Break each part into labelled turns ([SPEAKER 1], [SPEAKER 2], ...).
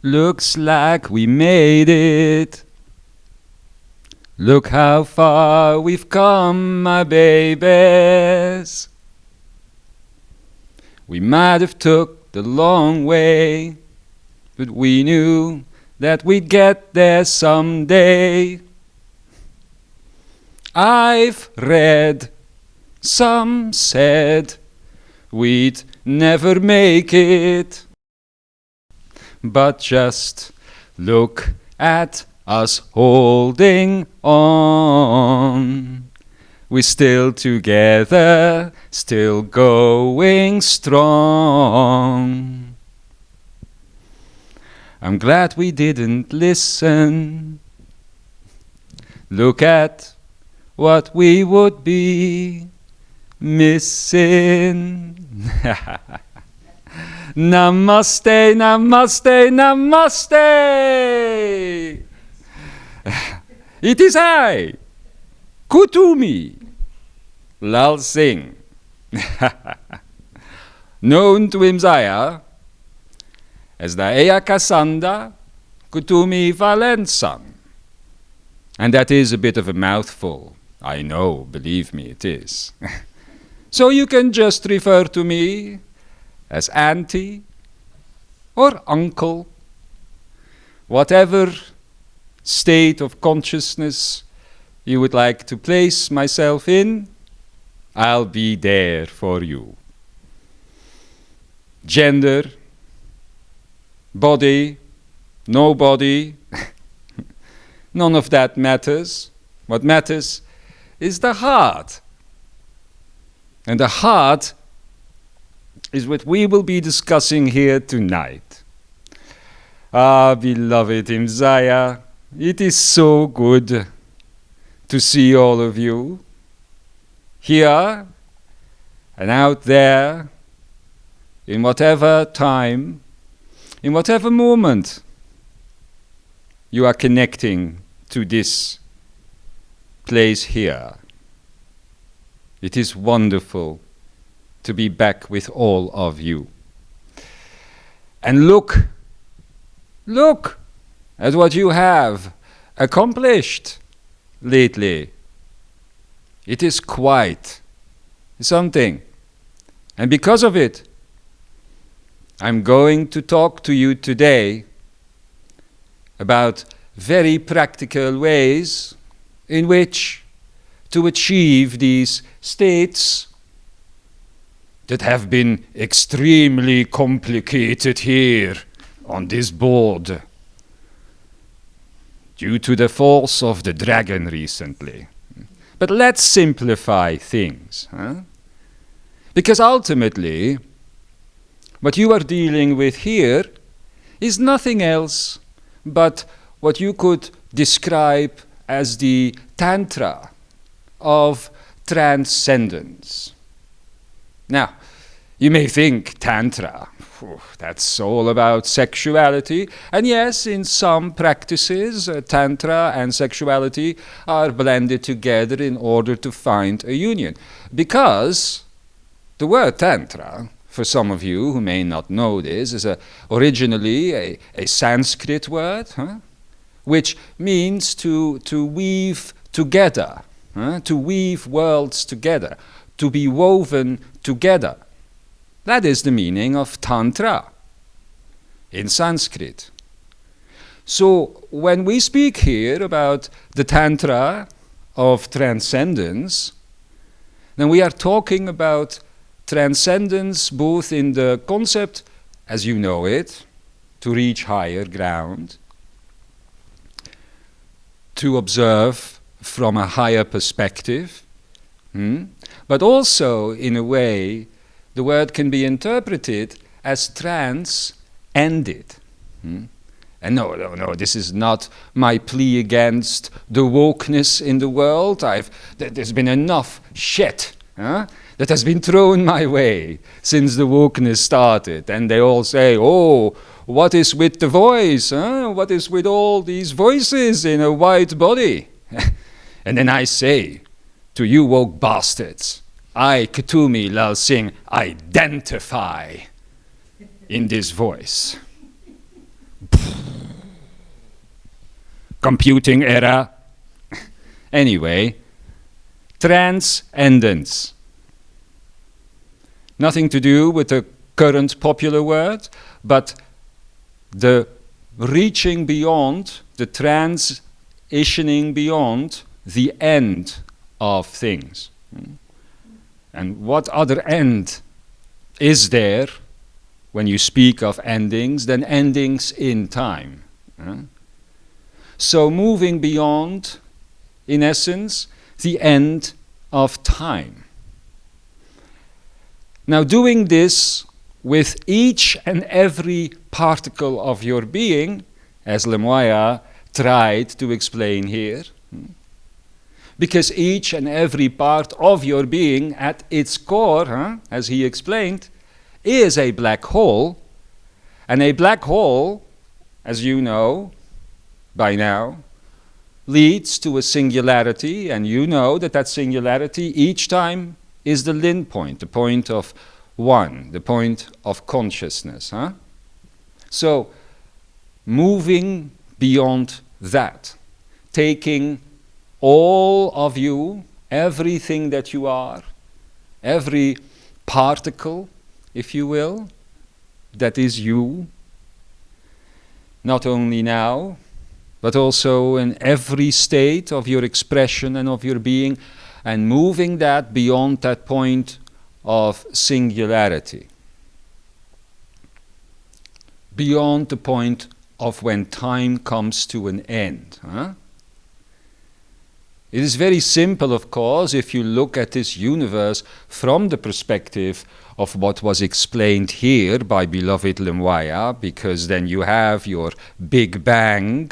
[SPEAKER 1] Looks like we made it. Look how far we've come, my babies. We might have took the long way, but we knew that we'd get there someday. I've read, some said we'd never make it. But just look at us holding on. We're still together, still going strong. I'm glad we didn't listen. Look at what we would be missing. Namaste, namaste, namaste. It is I, Kuthumi lal Singh, known to Imzaia as the Eyakasanda Kuthumi Valensan. And that is a bit of a mouthful. I know, believe me, it is. So you can just refer to me as auntie or uncle, whatever state of consciousness you would like to place myself in, I'll be there for you. Gender, body, no body, none of that matters. What matters is the heart. And the heart is what we will be discussing here tonight. Ah, beloved Imzaia, it is so good to see all of you here and out there, in whatever time, in whatever moment you are connecting to this place here. It is wonderful to be back with all of you. And look at what you have accomplished lately. It is quite something. And because of it, I'm going to talk to you today about very practical ways in which to achieve these states that have been extremely complicated here on this board due to the force of the dragon recently. But let's simplify things. Because ultimately, what you are dealing with here is nothing else but what you could describe as the Tantra of Transcendence. Now, you may think Tantra, that's all about sexuality. And yes, in some practices, Tantra and sexuality are blended together in order to find a union. Because the word Tantra, for some of you who may not know this, is originally a Sanskrit word, which means to weave together, to weave worlds together, to be woven together. That is the meaning of Tantra in Sanskrit. So when we speak here about the Tantra of Transcendence, then we are talking about transcendence both in the concept, as you know it, to reach higher ground, to observe from a higher perspective, but also in a way the word can be interpreted as trans-ended. And no, this is not my plea against the wokeness in the world. There's been enough shit that has been thrown my way since the wokeness started. And they all say, oh, what is with the voice? What is with all these voices in a white body? And then I say, to you woke bastards, I, Kuthumi lal Singh, identify in this voice. computing era. Anyway, transcendence. Nothing to do with the current popular word, but the reaching beyond, the transitioning beyond the end of things. And what other end is there when you speak of endings than endings in time? So moving beyond, in essence, the end of time. Now doing this with each and every particle of your being, as Imzaia tried to explain here, because each and every part of your being at its core, as he explained, is a black hole, and a black hole, as you know by now, leads to a singularity, and you know that that singularity each time is the lin point, the point of one, the point of consciousness. So, moving beyond that, taking all of you, everything that you are, every particle, if you will, that is you, not only now, but also in every state of your expression and of your being, and moving that beyond that point of singularity, beyond the point of when time comes to an end. It is very simple, of course, if you look at this universe from the perspective of what was explained here by beloved Imzaia, because then you have your Big Bang,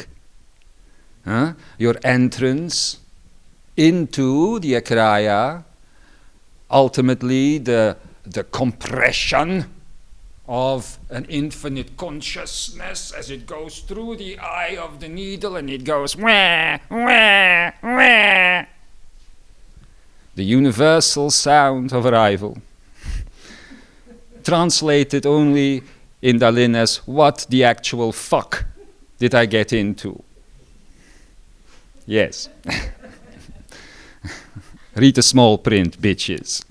[SPEAKER 1] your entrance into the Akraya, ultimately the compression of an infinite consciousness as it goes through the eye of the needle and it goes wah, wah, wah. The universal sound of arrival. Translated only in Dalin as, what the actual fuck did I get into? Yes. Read the small print, bitches.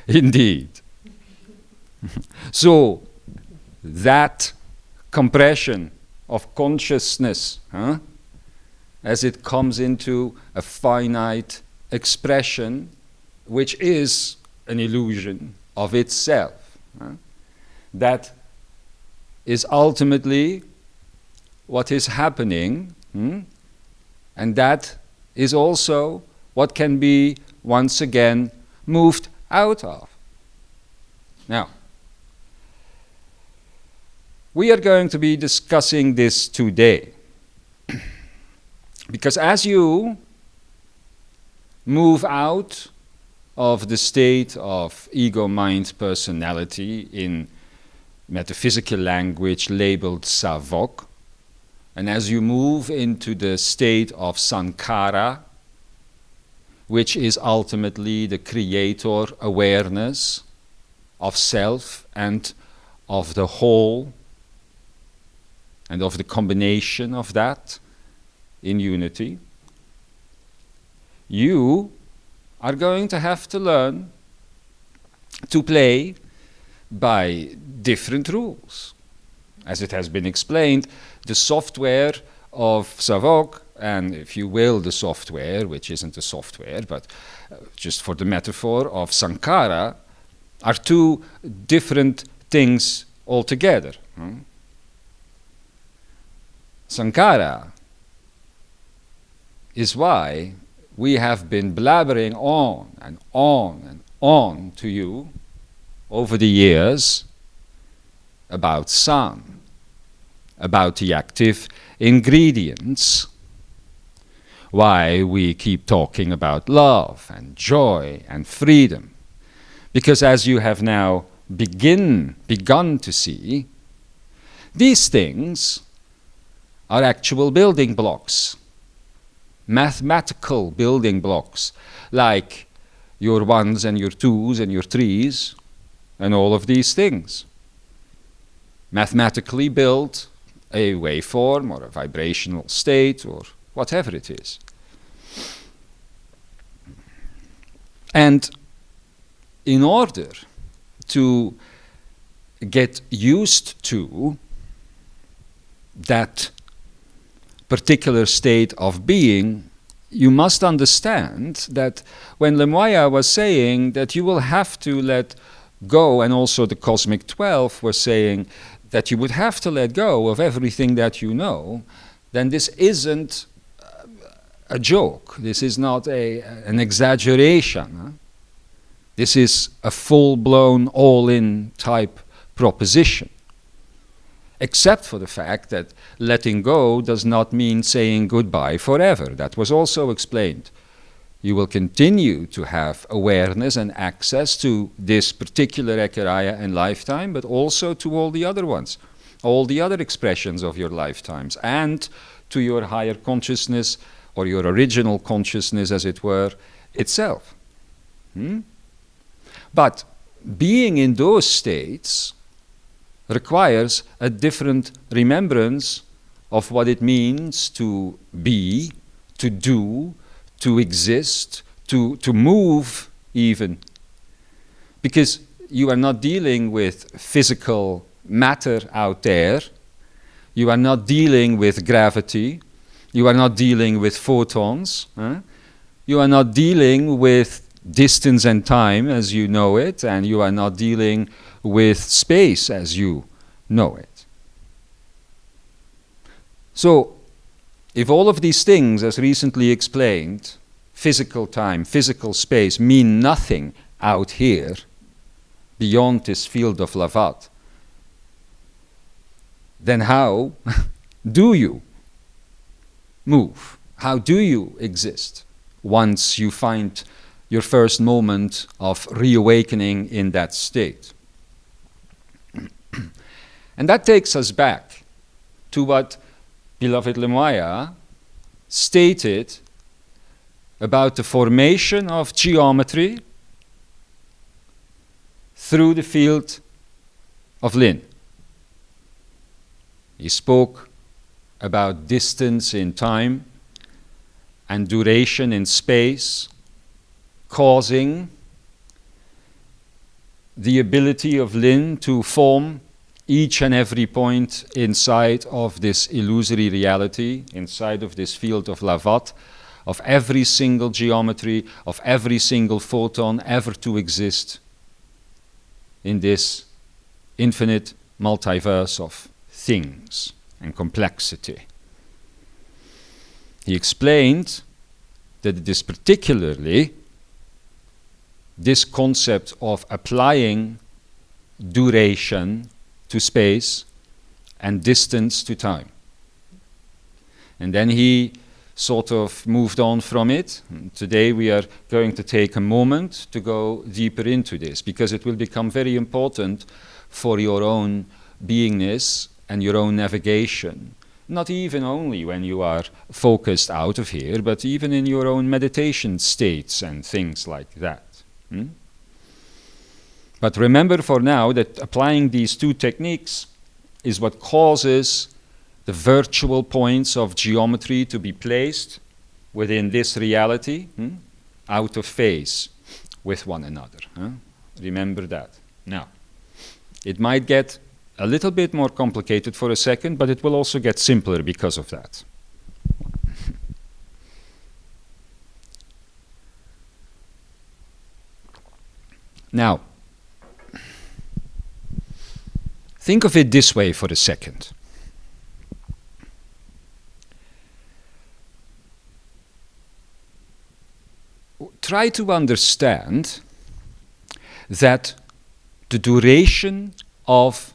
[SPEAKER 1] Indeed. So, that compression of consciousness, as it comes into a finite expression, which is an illusion of itself, that is ultimately what is happening, and that is also what can be once again moved out of. Now, we are going to be discussing this today, because as you move out of the state of ego, mind, personality, in metaphysical language labeled savok, and as you move into the state of sankhara, which is ultimately the creator awareness of self and of the whole, and of the combination of that in unity, you are going to have to learn to play by different rules. As it has been explained, the software of Savok, and if you will, the software, which isn't a software, but just for the metaphor of Sankhara, are two different things altogether. Sankhara is why we have been blabbering on and on and on to you over the years about sun, about the active ingredients, why we keep talking about love and joy and freedom. Because as you have now begun to see, these things are actual building blocks, mathematical building blocks, like your ones and your twos and your threes and all of these things. Mathematically built a waveform or a vibrational state or whatever it is. And in order to get used to that particular state of being, you must understand that when Imzaia was saying that you will have to let go, and also the Cosmic 12 were saying that you would have to let go of everything that you know, then this isn't a joke. This is not an exaggeration. Huh? This is a full-blown, all-in type proposition. Except for the fact that letting go does not mean saying goodbye forever. That was also explained. You will continue to have awareness and access to this particular Ekariah and lifetime, but also to all the other ones, all the other expressions of your lifetimes, and to your higher consciousness, or your original consciousness, as it were, itself. But being in those states requires a different remembrance of what it means to be, to do, to exist, to move even. Because you are not dealing with physical matter out there, you are not dealing with gravity, you are not dealing with photons, you are not dealing with distance and time as you know it, and you are not dealing with space as you know it. So, if all of these things, as recently explained, physical time, physical space, mean nothing out here, beyond this field of Lavat, then how do you move? How do you exist once you find your first moment of reawakening in that state? And that takes us back to what beloved Imzaia stated about the formation of geometry through the field of Lin. He spoke about distance in time and duration in space, causing the ability of Lin to form each and every point inside of this illusory reality, inside of this field of Lavat, of every single geometry, of every single photon ever to exist in this infinite multiverse of things and complexity. He explained that it is particularly this concept of applying duration to space and distance to time. And then he sort of moved on from it. And today we are going to take a moment to go deeper into this, because it will become very important for your own beingness and your own navigation. Not even only when you are focused out of here, but even in your own meditation states and things like that. But remember for now that applying these two techniques is what causes the virtual points of geometry to be placed within this reality, out of phase with one another. Remember that. Now, it might get a little bit more complicated for a second, but it will also get simpler because of that. Now, think of it this way for a second. Try to understand that the duration of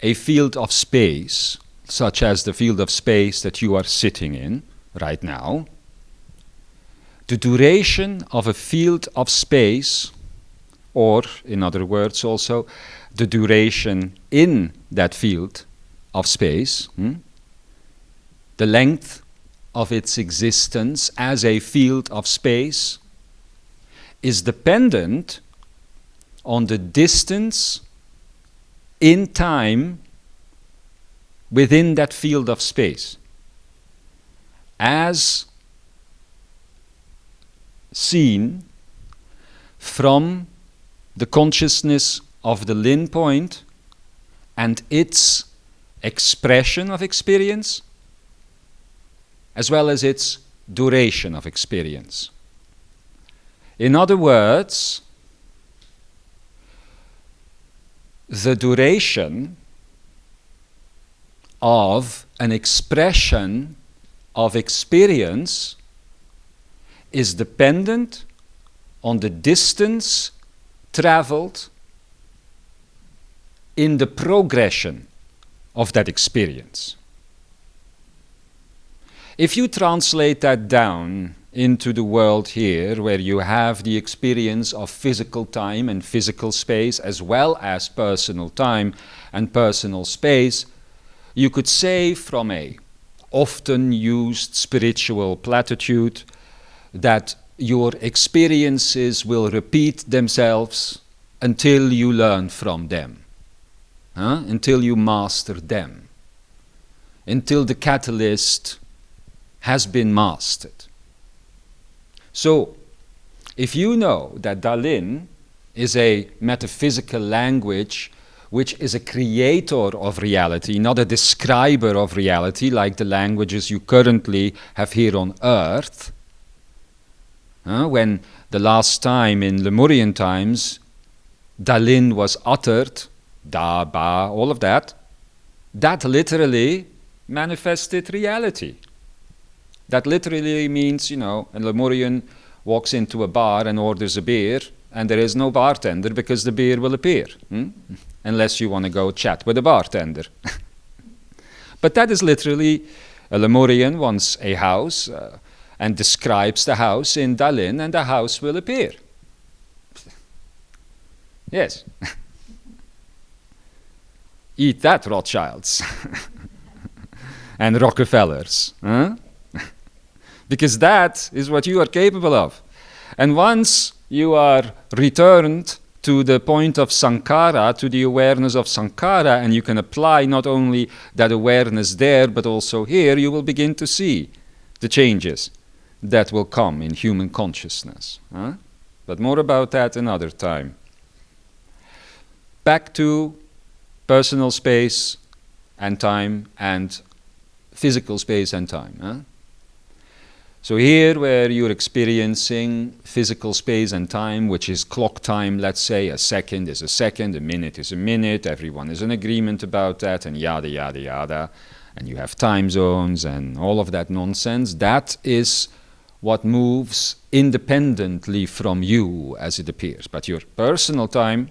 [SPEAKER 1] a field of space, such as the field of space that you are sitting in right now, the duration of a field of space, or in other words also, the duration in that field of space, the length of its existence as a field of space, is dependent on the distance in time within that field of space, as seen from the consciousness of the Lin point and its expression of experience, as well as its duration of experience. In other words, the duration of an expression of experience is dependent on the distance traveled in the progression of that experience. If you translate that down into the world here, where you have the experience of physical time and physical space, as well as personal time and personal space, you could say from a often used spiritual platitude that your experiences will repeat themselves until you learn from them, until you master them, until the catalyst has been mastered. So, if you know that Dalin is a metaphysical language which is a creator of reality, not a describer of reality like the languages you currently have here on Earth, when the last time in Lemurian times Dalin was uttered, Da, Ba, all of that, that literally manifested reality. That literally means, a Lemurian walks into a bar and orders a beer, and there is no bartender because the beer will appear, unless you want to go chat with a bartender. But that is literally, a Lemurian wants a house and describes the house in Dalin, and the house will appear. Yes. Eat that, Rothschilds and Rockefellers. Because that is what you are capable of. And once you are returned to the point of Sankara, to the awareness of Sankara, and you can apply not only that awareness there, but also here, you will begin to see the changes that will come in human consciousness. But more about that another time. Back to personal space and time and physical space and time. So here where you're experiencing physical space and time, which is clock time, let's say, a second is a second, a minute is a minute, everyone is in agreement about that, and yada, yada, yada, and you have time zones and all of that nonsense, that is what moves independently from you as it appears. But your personal time,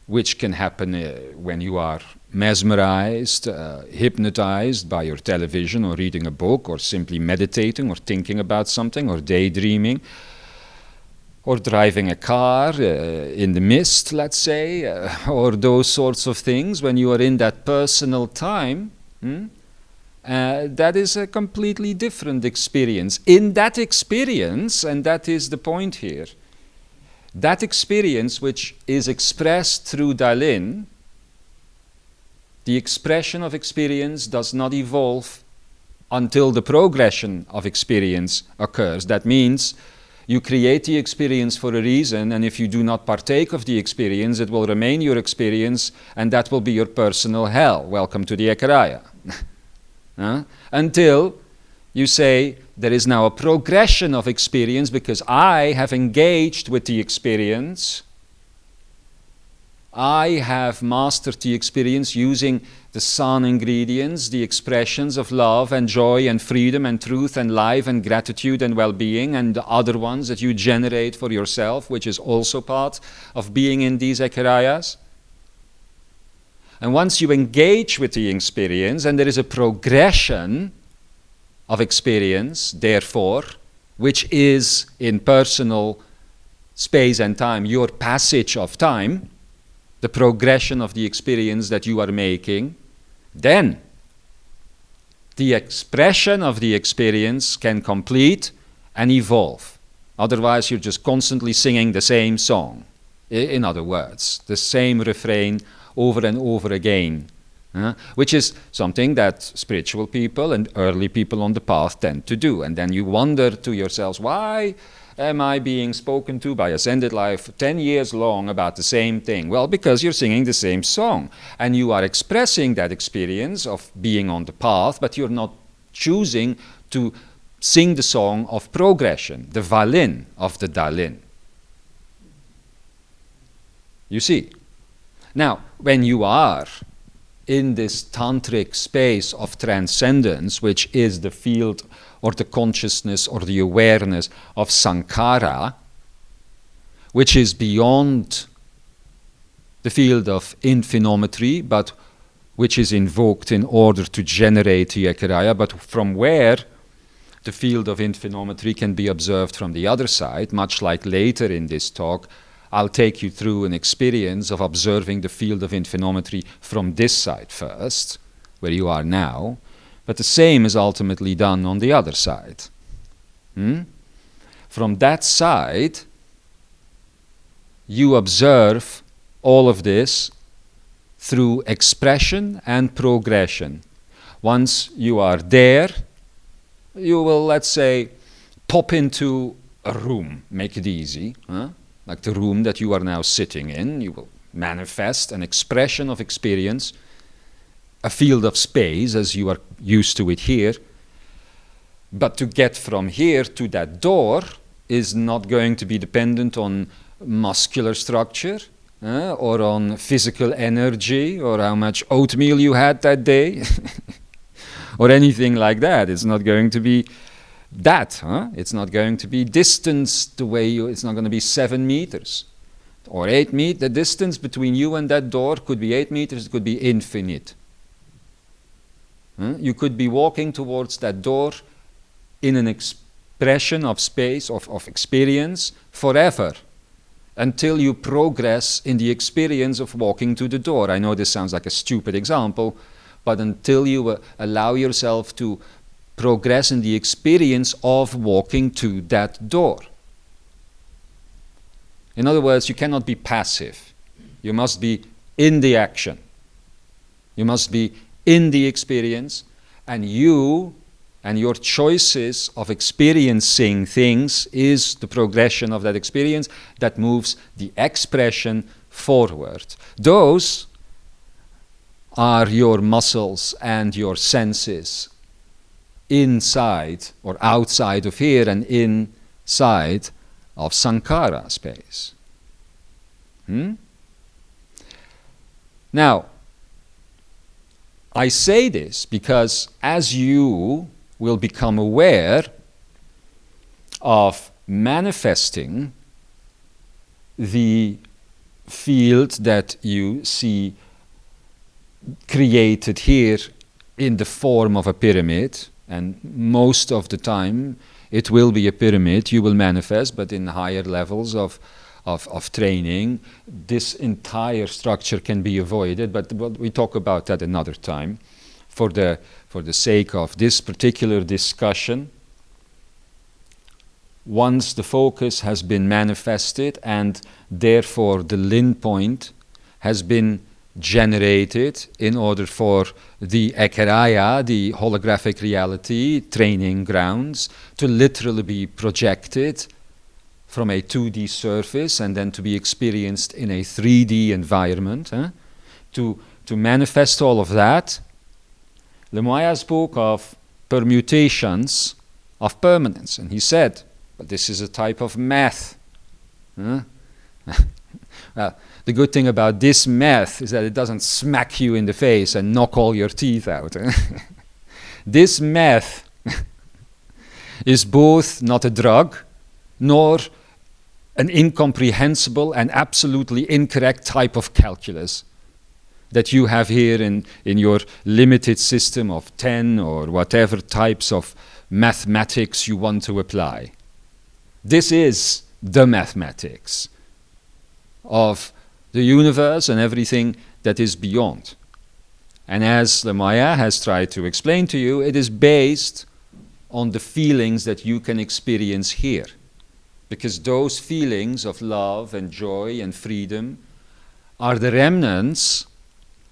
[SPEAKER 1] which can happen when you are mesmerized, hypnotized by your television or reading a book or simply meditating or thinking about something or daydreaming or driving a car in the mist, let's say, or those sorts of things. When you are in that personal time, that is a completely different experience. In that experience, and that is the point here, that experience which is expressed through Dalin, the expression of experience does not evolve until the progression of experience occurs. That means you create the experience for a reason, and if you do not partake of the experience, it will remain your experience, and that will be your personal hell. Welcome to the Ekaraya. Until you say, there is now a progression of experience because I have engaged with the experience. I have mastered the experience using the sun ingredients, the expressions of love and joy and freedom and truth and life and gratitude and well-being, and the other ones that you generate for yourself, which is also part of being in these Ekarayas. And once you engage with the experience, and there is a progression of experience, therefore, which is in personal space and time, your passage of time, the progression of the experience that you are making, then the expression of the experience can complete and evolve. Otherwise, you're just constantly singing the same song. In other words, the same refrain over and over again. which is something that spiritual people and early people on the path tend to do. And then you wonder to yourselves, why am I being spoken to by Ascended Life 10 years long about the same thing? Well, because you're singing the same song, and you are expressing that experience of being on the path, but you're not choosing to sing the song of progression, the Valin of the Dalin. You see? Now, when you are in this tantric space of transcendence, which is the field or the consciousness or the awareness of sankhara, which is beyond the field of infinometry, but which is invoked in order to generate the ekaraya, but from where the field of infinometry can be observed from the other side, much like later in this talk, I'll take you through an experience of observing the field of infinometry from this side first, where you are now, but the same is ultimately done on the other side. From that side, you observe all of this through expression and progression. Once you are there, you will, let's say, pop into a room, make it easy, like the room that you are now sitting in. You will manifest an expression of experience, a field of space as you are used to it here. But to get from here to that door is not going to be dependent on muscular structure or on physical energy or how much oatmeal you had that day or anything like that. It's not going to be that. It's not going to be distance the way it's not going to be 7 meters or 8 meters. The distance between you and that door could be 8 meters, it could be infinite. You could be walking towards that door in an expression of space, of experience forever, until you progress in the experience of walking to the door. I know this sounds like a stupid example, but until you allow yourself to progress in the experience of walking to that door. In other words, you cannot be passive. You must be in the action. You must be in the experience, and you and your choices of experiencing things is the progression of that experience that moves the expression forward. Those are your muscles and your senses inside or outside of here and inside of sankhara space. Now, I say this because as you will become aware of manifesting the field that you see created here in the form of a pyramid, and most of the time it will be a pyramid you will manifest, but in higher levels of training this entire structure can be avoided, but we talk about that another time. For the sake of this particular discussion, once the focus has been manifested and therefore the lin point has been generated in order for the ekaraya, the holographic reality training grounds, to literally be projected from a 2D surface and then to be experienced in a 3D environment, to manifest all of that, Imzaia spoke of permutations of permanence, and he said, but this is a type of math. Well, the good thing about this math is that it doesn't smack you in the face and knock all your teeth out. This math is both not a drug, nor an incomprehensible and absolutely incorrect type of calculus that you have here in your limited system of 10 or whatever types of mathematics you want to apply. This is the mathematics of the universe and everything that is beyond. And as Imzaia has tried to explain to you, it is based on the feelings that you can experience here. Because those feelings of love and joy and freedom are the remnants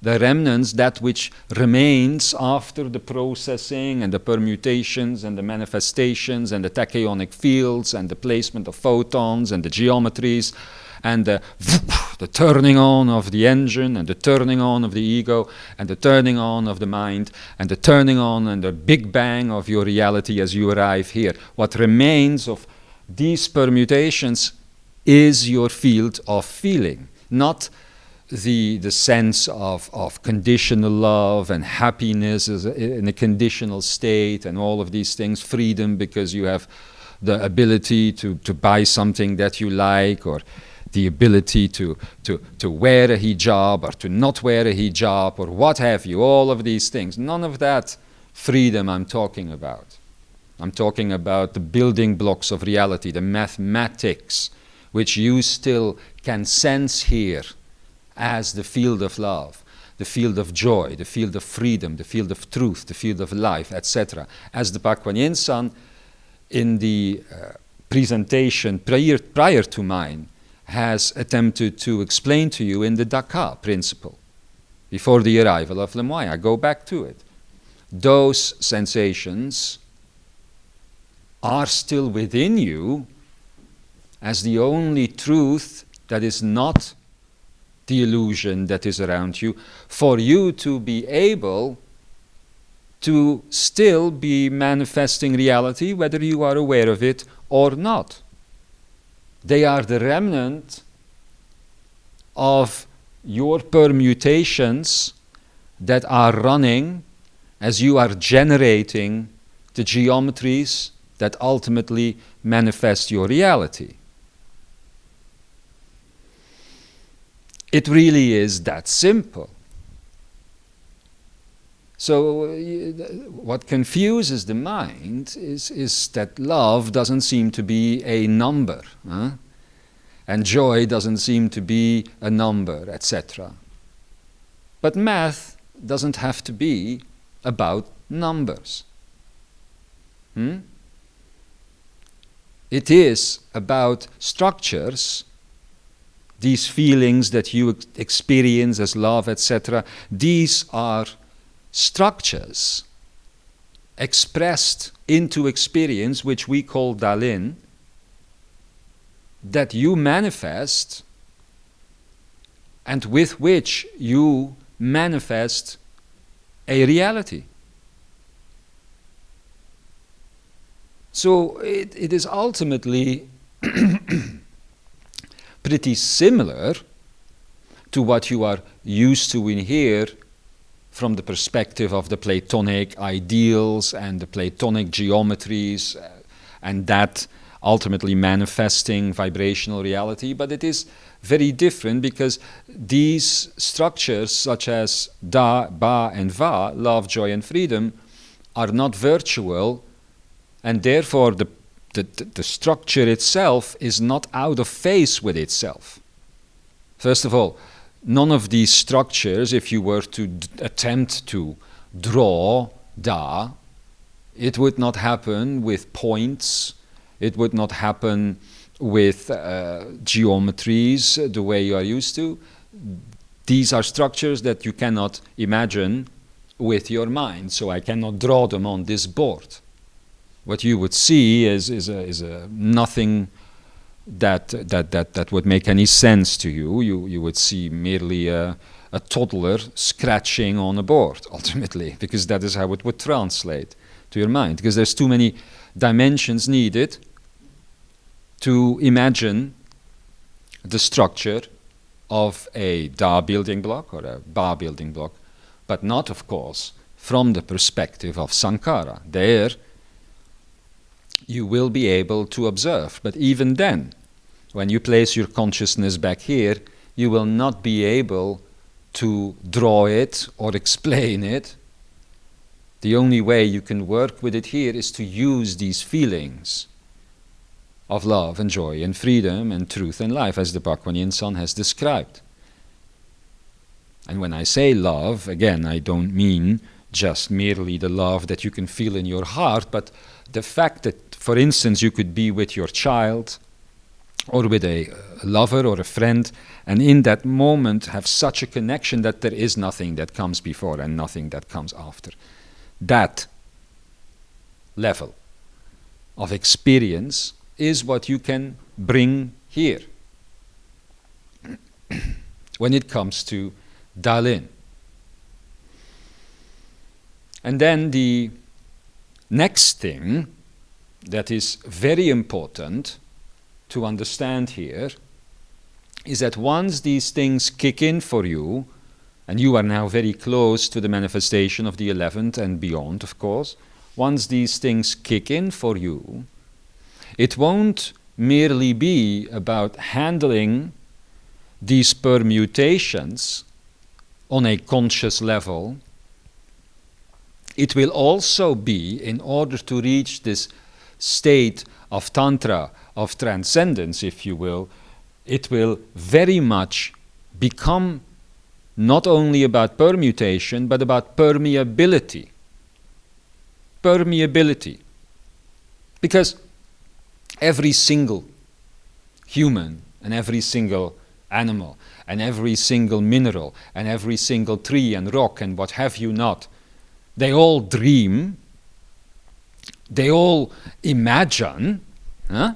[SPEAKER 1] the remnants, that which remains after the processing and the permutations and the manifestations and the tachyonic fields and the placement of photons and the geometries and the turning on of the engine and the turning on of the ego and the turning on of the mind and the turning on and the big bang of your reality as you arrive here. What remains of these permutations is your field of feeling, not the sense of conditional love and happiness in a conditional state and all of these things, freedom because you have the ability to buy something that you like, or the ability to wear a hijab or to not wear a hijab or what have you, all of these things. None of that freedom I'm talking about. I'm talking about the building blocks of reality, the mathematics, which you still can sense here as the field of love, the field of joy, the field of freedom, the field of truth, the field of life, etc. As the Pakwan Yin in the presentation prior to mine has attempted to explain to you in the Daka principle, before the arrival of Lemoya. Go back to it. Those sensations are still within you as the only truth that is not the illusion that is around you, for you to be able to still be manifesting reality, whether you are aware of it or not. They are the remnant of your permutations that are running as you are generating the geometries that ultimately manifest your reality. It really is that simple. So what confuses the mind is that love doesn't seem to be a number, and joy doesn't seem to be a number, etc. But math doesn't have to be about numbers. It is about structures. These feelings that you experience as love, etc., these are structures expressed into experience, which we call Dalin, that you manifest and with which you manifest a reality. So it is ultimately pretty similar to what you are used to in here from the perspective of the Platonic ideals and the Platonic geometries and that ultimately manifesting vibrational reality. But it is very different because these structures such as Da, Ba and Va, love, joy and freedom, are not virtual, and therefore the structure itself is not out of phase with itself. First of all, none of these structures, if you were to attempt to draw Da, it would not happen with points, it would not happen with geometries the way you are used to. These are structures that you cannot imagine with your mind, so I cannot draw them on this board. What you would see is a nothing that would make any sense to you. You would see merely a toddler scratching on a board, ultimately, because that is how it would translate to your mind, because there's too many dimensions needed to imagine the structure of a Da building block or a Ba building block, but not, of course, from the perspective of Sankara. There, you will be able to observe. But even then, when you place your consciousness back here, you will not be able to draw it or explain it. The only way you can work with it here is to use these feelings of love and joy and freedom and truth and life, as the Pakwan Yin Son has described. And when I say love, again, I don't mean just merely the love that you can feel in your heart, but the fact that, for instance, you could be with your child or with a lover or a friend, and in that moment have such a connection that there is nothing that comes before and nothing that comes after. That level of experience is what you can bring here when it comes to Dalin. And then the next thing that is very important to understand here is that once these things kick in for you, and you are now very close to the manifestation of the 11th and beyond, of course, once these things kick in for you, it won't merely be about handling these permutations on a conscious level. It will also be, in order to reach this state of Tantra of Transcendence, if you will, it will very much become not only about permutation, but about permeability. Permeability. Because every single human and every single animal and every single mineral and every single tree and rock and what have you not, they all dream, they all imagine, huh?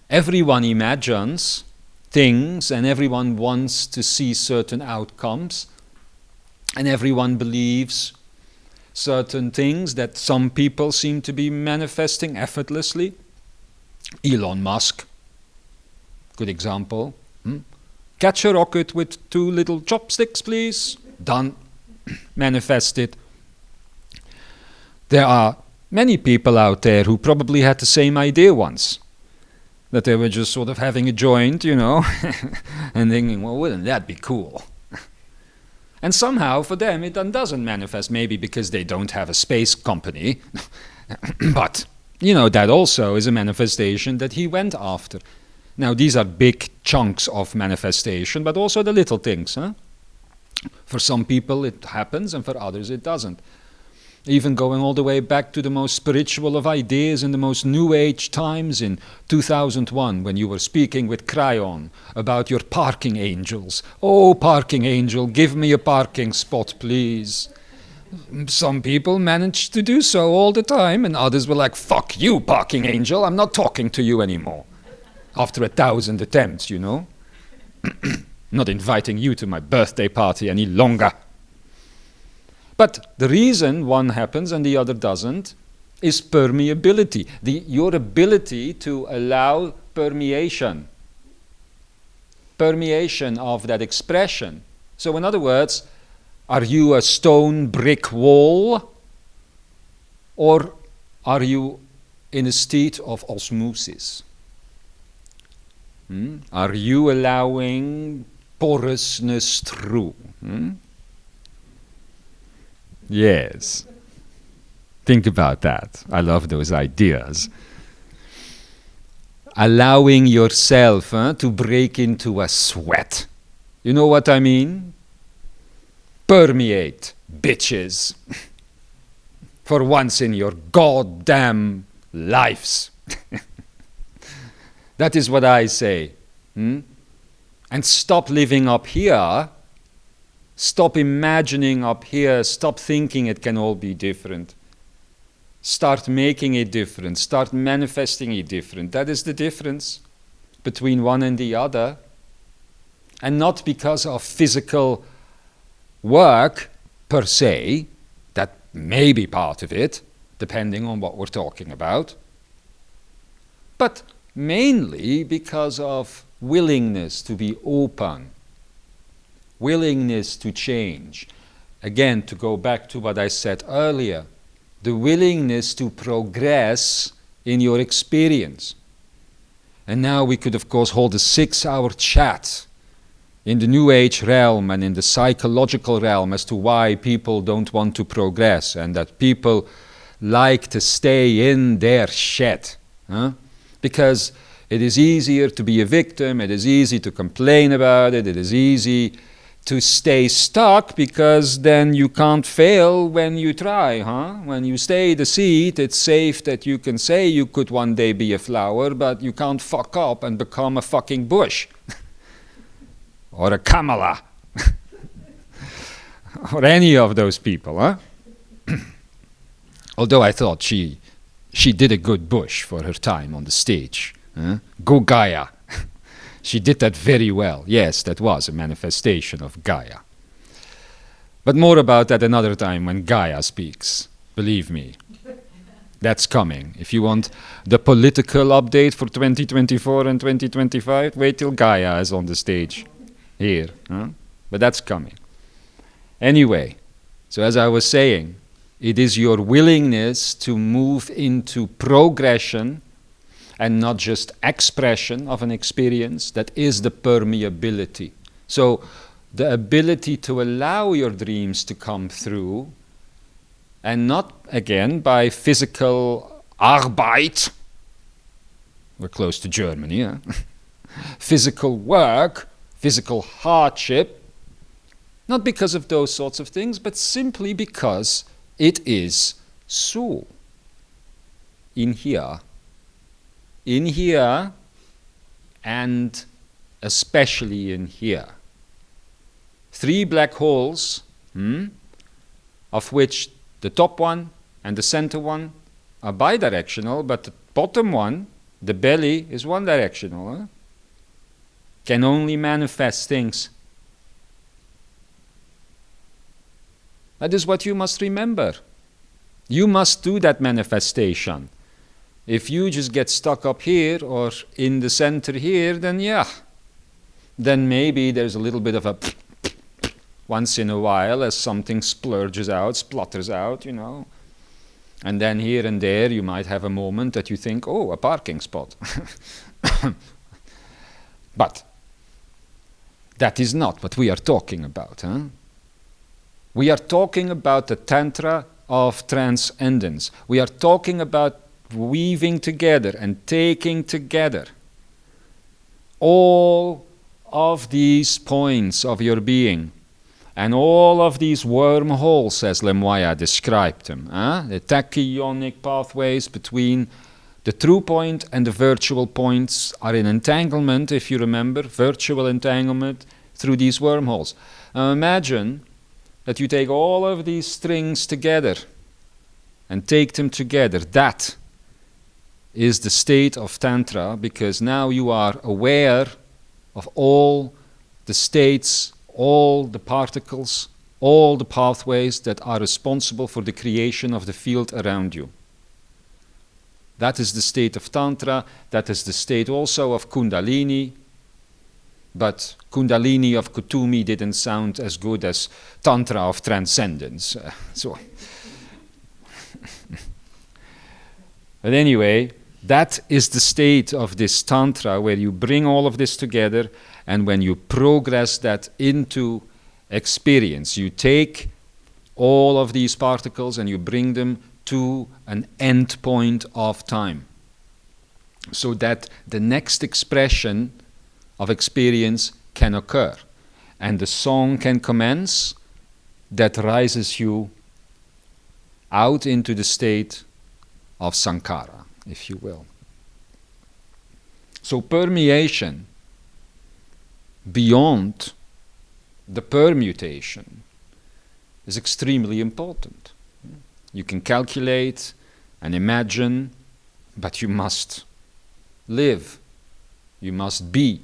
[SPEAKER 1] Everyone imagines things and everyone wants to see certain outcomes and everyone believes certain things that some people seem to be manifesting effortlessly. Elon Musk, good example. Catch a rocket with 2 little chopsticks, please. Done. Manifested. There are many people out there who probably had the same idea once. That they were just sort of having a joint, you know, and thinking, well, wouldn't that be cool? And somehow for them it doesn't manifest, maybe because they don't have a space company. But, you know, that also is a manifestation that he went after. Now, these are big chunks of manifestation, but also the little things. Huh? For some people it happens, and for others it doesn't. Even going all the way back to the most spiritual of ideas in the most New Age times in 2001, when you were speaking with Cryon about your parking angels. Oh, parking angel, give me a parking spot, please. Some people managed to do so all the time, and others were like, fuck you, parking angel, I'm not talking to you anymore. After 1,000 attempts, you know. Not inviting you to my birthday party any longer. But the reason one happens and the other doesn't is permeability. Your ability to allow permeation. Permeation of that expression. So in other words, are you a stone brick wall? Or are you in a state of osmosis? Are you allowing porousness through? Yes. Think about that. I love those ideas. Allowing yourself to break into a sweat. You know what I mean? Permeate, bitches. For once in your goddamn lives. That is what I say. And stop living up here. Stop imagining up here. Stop thinking it can all be different. Start making it different. Start manifesting it different. That is the difference between one and the other. And not because of physical work per se. That may be part of it, depending on what we're talking about. But mainly because of willingness to be open. Willingness to change. Again, to go back to what I said earlier, the willingness to progress in your experience. And now we could, of course, hold a 6-hour chat in the New Age realm and in the psychological realm as to why people don't want to progress and that people like to stay in their shit. Because it is easier to be a victim, it is easy to complain about it, it is easy to stay stuck, because then you can't fail when you try, huh? When you stay the seed, it's safe that you can say you could one day be a flower, but you can't fuck up and become a fucking bush. Or a Kamala. Or any of those people, huh? Although I thought she did a good bush for her time on the stage. Huh? Go Gaia. She did that very well. Yes, that was a manifestation of Gaia. But more about that another time when Gaia speaks. Believe me. That's coming. If you want the political update for 2024 and 2025, wait till Gaia is on the stage here. Huh? But that's coming. Anyway, so as I was saying, it is your willingness to move into progression and not just expression of an experience that is the permeability. So the ability to allow your dreams to come through, and not, again, by physical Arbeit. We're close to Germany, huh? Physical work, physical hardship, not because of those sorts of things, but simply because it is so. In here, and especially in here. 3 black holes, of which the top one and the center one are bidirectional, but the bottom one, the belly, is one directional. Huh? Can only manifest things. That is what you must remember. You must do that manifestation. If you just get stuck up here or in the center here, then yeah. Then maybe there's a little bit of a once in a while as something splurges out, splutters out, you know. And then here and there you might have a moment that you think, oh, a parking spot. But that is not what we are talking about. Huh? We are talking about the Tantra of Transcendence. We are talking about weaving together and taking together all of these points of your being and all of these wormholes, as Imzaia described them, the tachyonic pathways between the true point and the virtual points are in entanglement, if you remember, virtual entanglement through these wormholes. Now imagine that you take all of these strings together and take them together. That is the state of Tantra, because now you are aware of all the states, all the particles, all the pathways that are responsible for the creation of the field around you. That is the state of Tantra. That is the state also of Kundalini. But Kundalini of Kuthumi didn't sound as good as Tantra of Transcendence. But anyway, that is the state of this Tantra where you bring all of this together, and when you progress that into experience, you take all of these particles and you bring them to an end point of time, so that the next expression of experience can occur, and the song can commence that rises you out into the state of Sankara, if you will. So permeation beyond the permutation is extremely important. You can calculate and imagine, but you must live, you must be,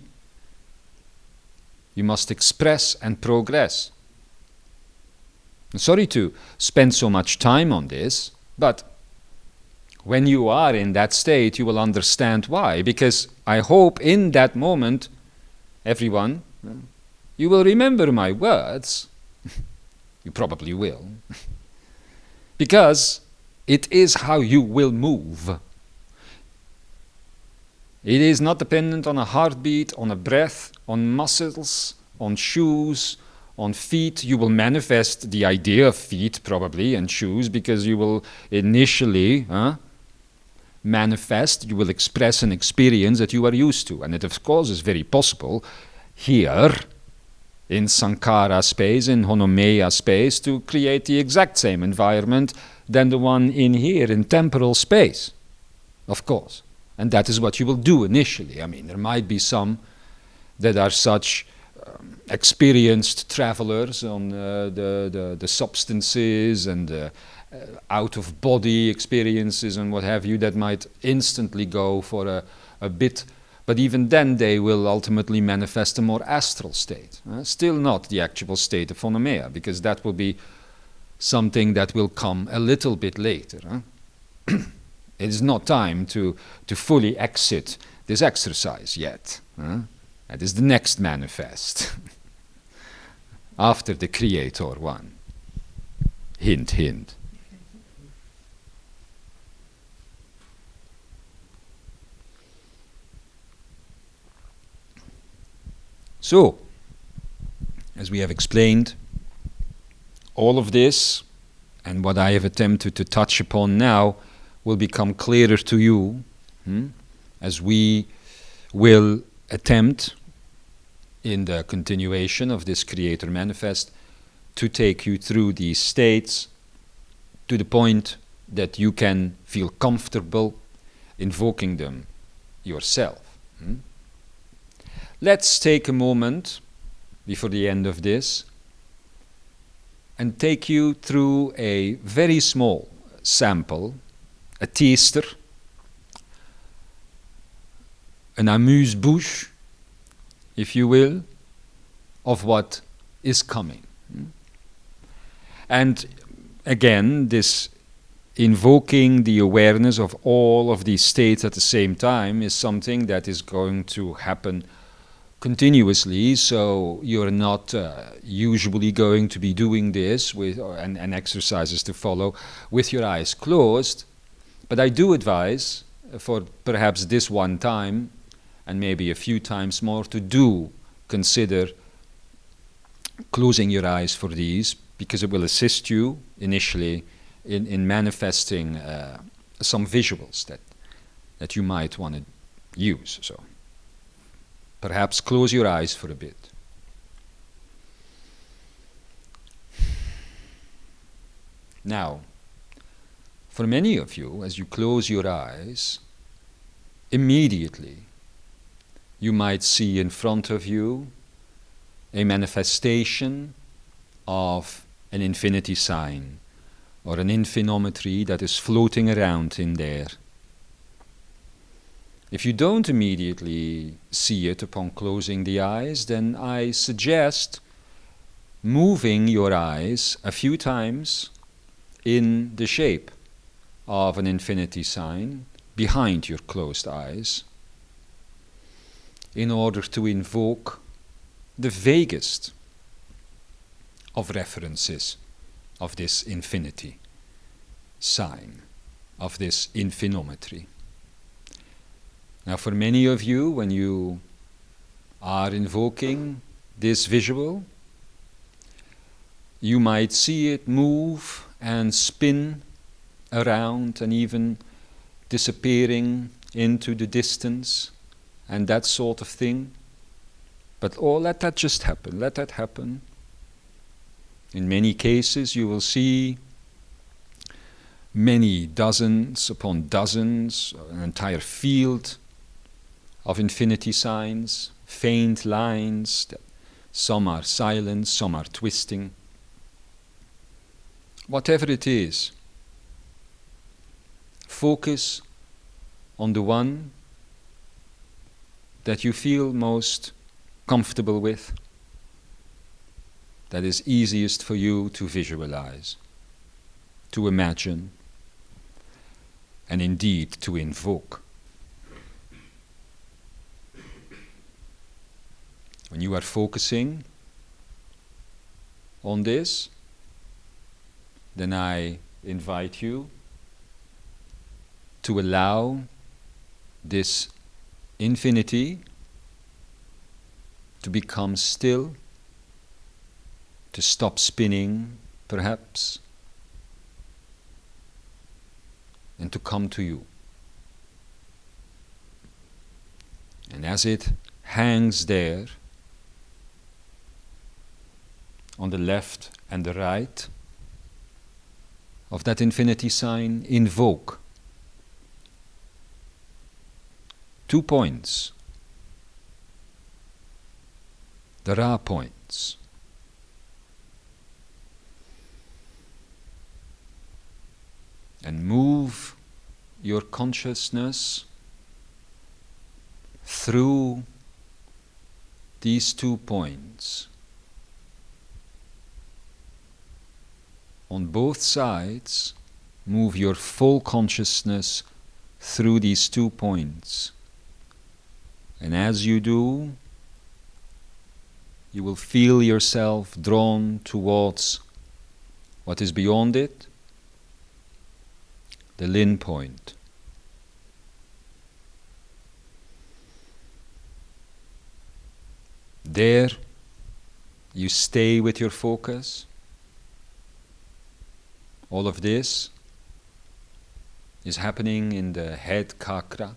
[SPEAKER 1] you must express and progress. I'm sorry to spend so much time on this, but when you are in that state, you will understand why. Because I hope in that moment, everyone, you will remember my words. You probably will. Because it is how you will move. It is not dependent on a heartbeat, on a breath, on muscles, on shoes, on feet. You will manifest the idea of feet probably and shoes, because you will initially manifest, you will express an experience that you are used to. And it of course is very possible here in Sankara space, in Honomeya space, to create the exact same environment than the one in here, in temporal space, of course. And that is what you will do initially. I mean, there might be some that are such experienced travelers on the substances and out-of-body experiences and what have you, that might instantly go for a bit. But even then, they will ultimately manifest a more astral state. Still not the actual state of Honomeya, because that will be something that will come a little bit later. It is not time to fully exit this exercise yet. That is the next manifest. After the Creator one. Hint, hint. So, as we have explained, all of this and what I have attempted to touch upon now will become clearer to you as we will attempt in the continuation of this Creator Manifest to take you through these states to the point that you can feel comfortable invoking them yourself. Let's take a moment before the end of this and take you through a very small sample, a taster, an amuse-bouche, if you will, of what is coming. And again, this invoking the awareness of all of these states at the same time is something that is going to happen continuously, so you're not usually going to be doing this with and exercises to follow with your eyes closed. But I do advise, for perhaps this one time, and maybe a few times more, to do consider closing your eyes for these, because it will assist you initially in manifesting some visuals that you might want to use. So perhaps close your eyes for a bit. Now, for many of you, as you close your eyes, immediately you might see in front of you a manifestation of an infinity sign or an infinometry that is floating around in there. If you don't immediately see it upon closing the eyes, then I suggest moving your eyes a few times in the shape of an infinity sign behind your closed eyes, in order to invoke the vaguest of references of this infinity sign, of this infinometry. Now, for many of you, when you are invoking this visual, you might see it move and spin around and even disappearing into the distance and that sort of thing. But let that just happen, let that happen. In many cases you will see many dozens upon dozens, an entire field of infinity signs, faint lines, that some are silent, some are twisting. Whatever it is, focus on the one that you feel most comfortable with, that is easiest for you to visualize, to imagine, and indeed to invoke. When you are focusing on this, then I invite you to allow this infinity to become still, to stop spinning, perhaps, and to come to you. And as it hangs there, on the left and the right of that infinity sign, invoke 2 points, the Ra points. And move your consciousness through these 2 points. On both sides, move your full consciousness through these 2 points. And as you do, you will feel yourself drawn towards what is beyond it, the Lin point. There, you stay with your focus. All of this is happening in the head chakra.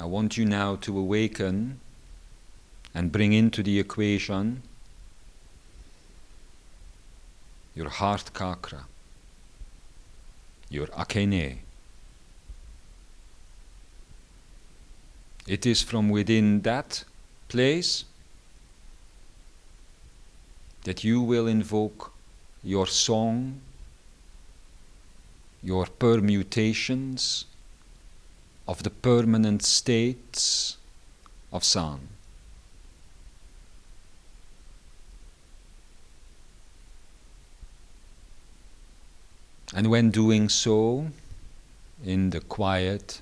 [SPEAKER 1] I want you now to awaken and bring into the equation your heart chakra, your akene. It is from within that place that you will invoke your song, your permutations of the permanent states of sound. And when doing so, in the quiet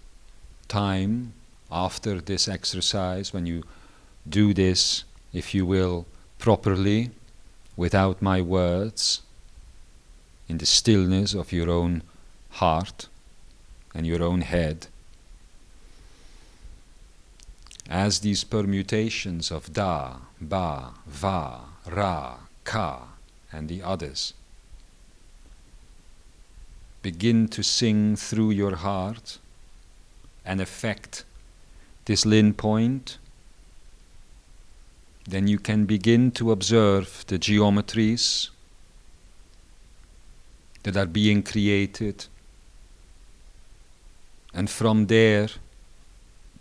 [SPEAKER 1] time after this exercise, when you do this, if you will, properly, without my words, in the stillness of your own heart and your own head, as these permutations of Da, Ba, Va, Ra, Ka, and the others begin to sing through your heart and affect this Lin point, then you can begin to observe the geometries that are being created, and from there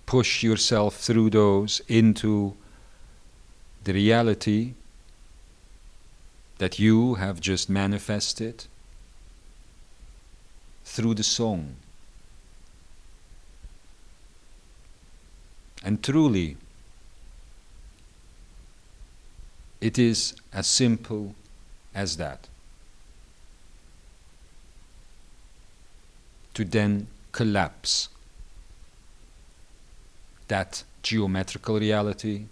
[SPEAKER 1] push yourself through those into the reality that you have just manifested through the song. And truly, it is as simple as that. To then collapse that geometrical reality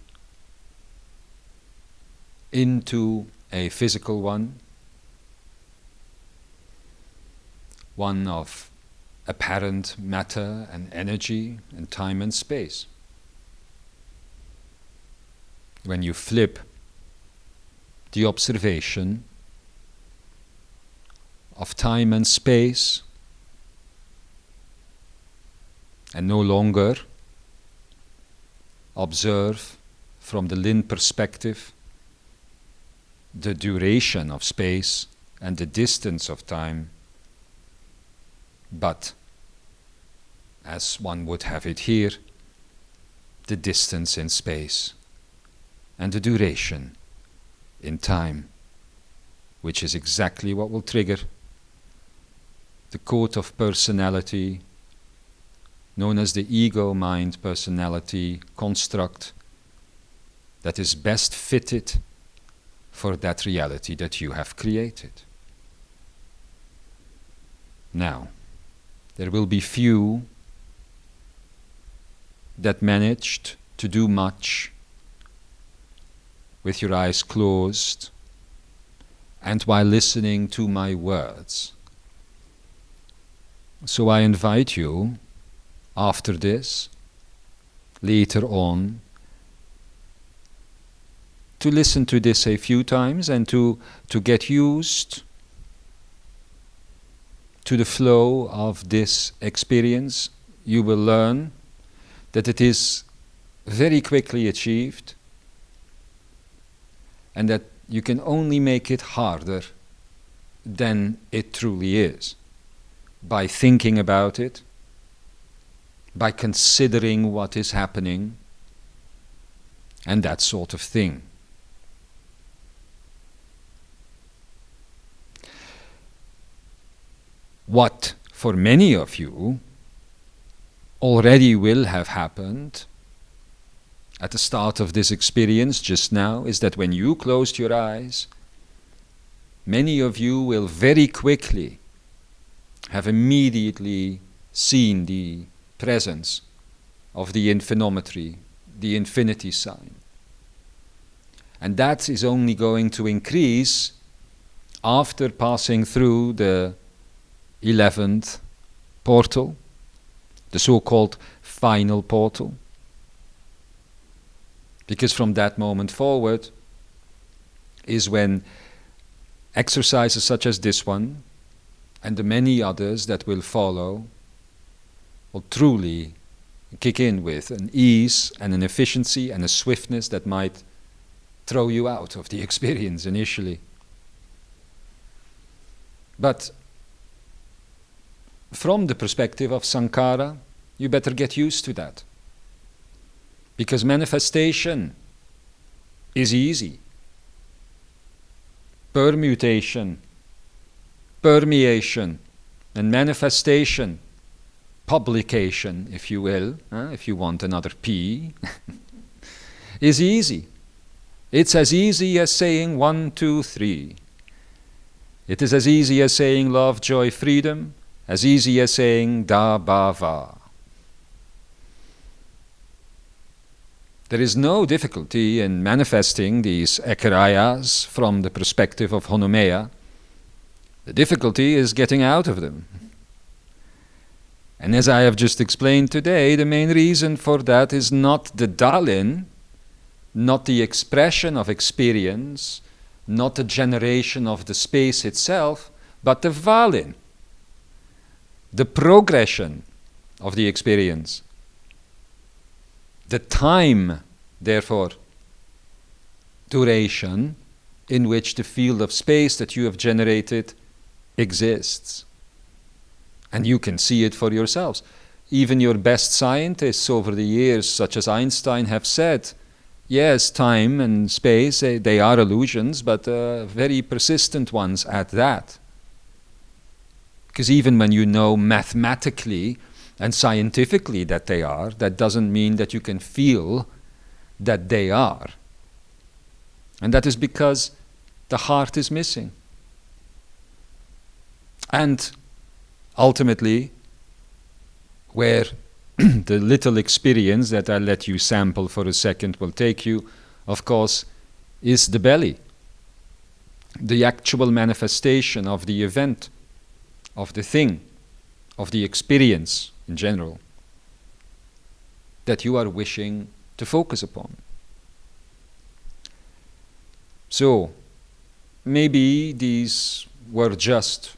[SPEAKER 1] into a physical one of apparent matter and energy and time and space. When you flip the observation of time and space and no longer observe from the Lin perspective the duration of space and the distance of time, but, as one would have it here, the distance in space and the duration in time, which is exactly what will trigger the coat of personality known as the ego-mind personality construct that is best fitted for that reality that you have created. Now, there will be few that managed to do much with your eyes closed and while listening to my words. So I invite you, after this, later on, to listen to this a few times and to get used to the flow of this experience. You will learn that it is very quickly achieved, and that you can only make it harder than it truly is by thinking about it, by considering what is happening, and that sort of thing. What for many of you already will have happened at the start of this experience just now is that when you closed your eyes, many of you will very quickly have immediately seen the presence of the infinometry, the infinity sign. And that is only going to increase after passing through the 11th portal, the so-called final portal. Because from that moment forward is when exercises such as this one and the many others that will follow will truly kick in with an ease and an efficiency and a swiftness that might throw you out of the experience initially. But from the perspective of Sankhara, you better get used to that. Because manifestation is easy. Permutation, permeation, and manifestation, publication, if you will, if you want another P, is easy. It's as easy as saying 1, 2, 3. It is as easy as saying love, joy, freedom, as easy as saying da, ba, va. There is no difficulty in manifesting these ekarayas from the perspective of Honomeya. The difficulty is getting out of them. And as I have just explained today, the main reason for that is not the Dalin, not the expression of experience, not the generation of the space itself, but the Valin, the progression of the experience. The time, therefore, duration in which the field of space that you have generated exists. And you can see it for yourselves. Even your best scientists over the years, such as Einstein, have said, yes, time and space, they are illusions, but very persistent ones at that. Because even when you know mathematically and scientifically that they are, that doesn't mean that you can feel that they are. And that is because the heart is missing. And ultimately, where the little experience that I let you sample for a second will take you, of course, is the belly. The actual manifestation of the event, of the thing, of the experience in general, that you are wishing to focus upon. So, maybe these were just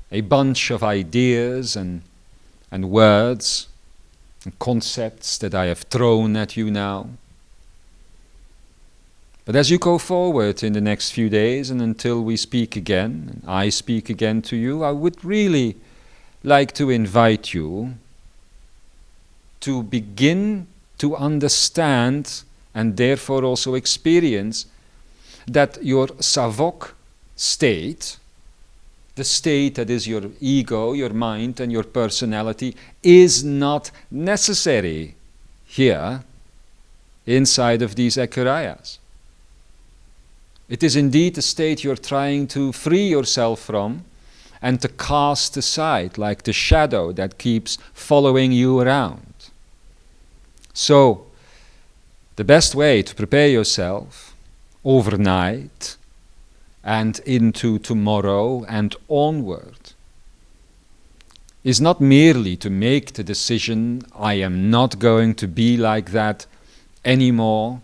[SPEAKER 1] a bunch of ideas and words and concepts that I have thrown at you now. But as you go forward in the next few days and until we speak again, and I speak again to you, I would really like to invite you to begin to understand and therefore also experience that your savok state, the state that is your ego, your mind and your personality, is not necessary here inside of these ekarayas. It is indeed a state you're trying to free yourself from and to cast aside, like the shadow that keeps following you around. So, the best way to prepare yourself overnight and into tomorrow and onward is not merely to make the decision, I am not going to be like that anymore.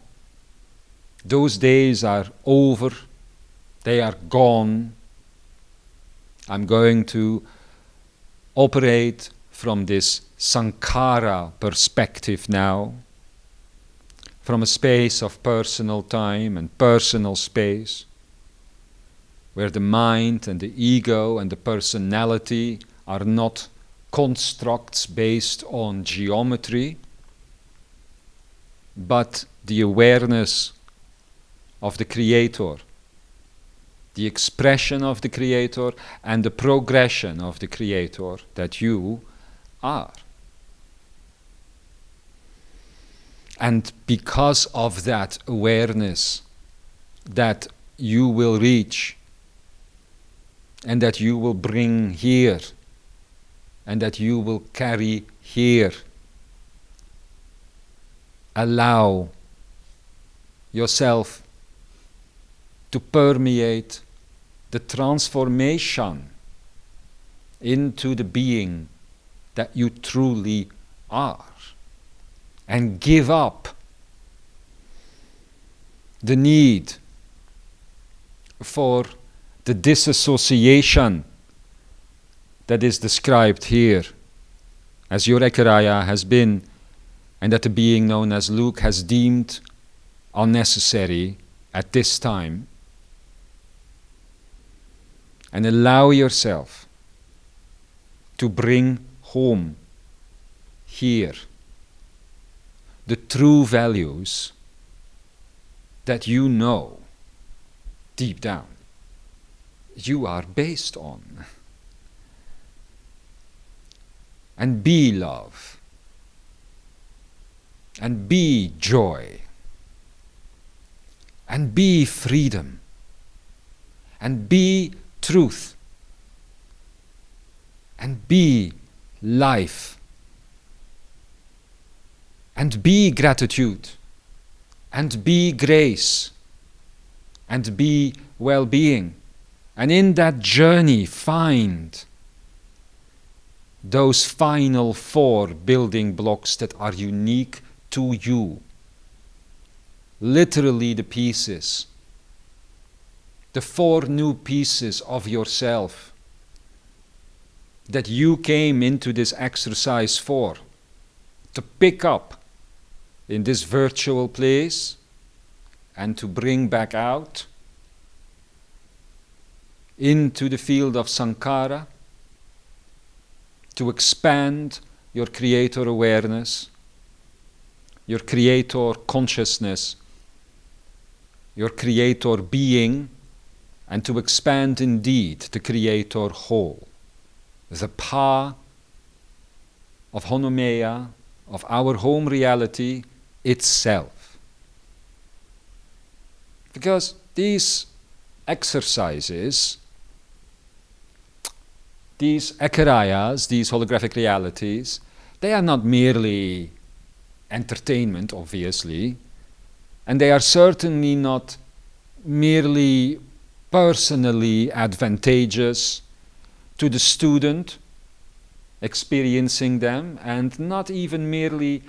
[SPEAKER 1] Those days are over, they are gone. I'm going to operate from this Sankhara perspective now, from a space of personal time and personal space, where the mind and the ego and the personality are not constructs based on geometry, but the awareness of the Creator, the expression of the Creator, and the progression of the Creator that you are. And because of that awareness that you will reach and that you will bring here and that you will carry here, allow yourself to permeate the transformation into the being that you truly are, and give up the need for the disassociation that is described here as your Ekaraya has been, and that the being known as Luke has deemed unnecessary at this time. And allow yourself to bring home here the true values that you know deep down you are based on. And be love, and be joy, and be freedom, and be truth, and be life, and be gratitude, and be grace, and be well-being. And in that journey find those final 4 building blocks that are unique to you. Literally the pieces. The 4 new pieces of yourself that you came into this exercise for, to pick up in this virtual place and to bring back out into the field of Sankara, to expand your Creator awareness, your Creator consciousness, your Creator being, and to expand indeed the Creator whole, the Pa of Honomeia, of our home reality itself. Because these exercises, these Ekarayas, these holographic realities, they are not merely entertainment, obviously, and they are certainly not merely personally advantageous to the student experiencing them, and not even merely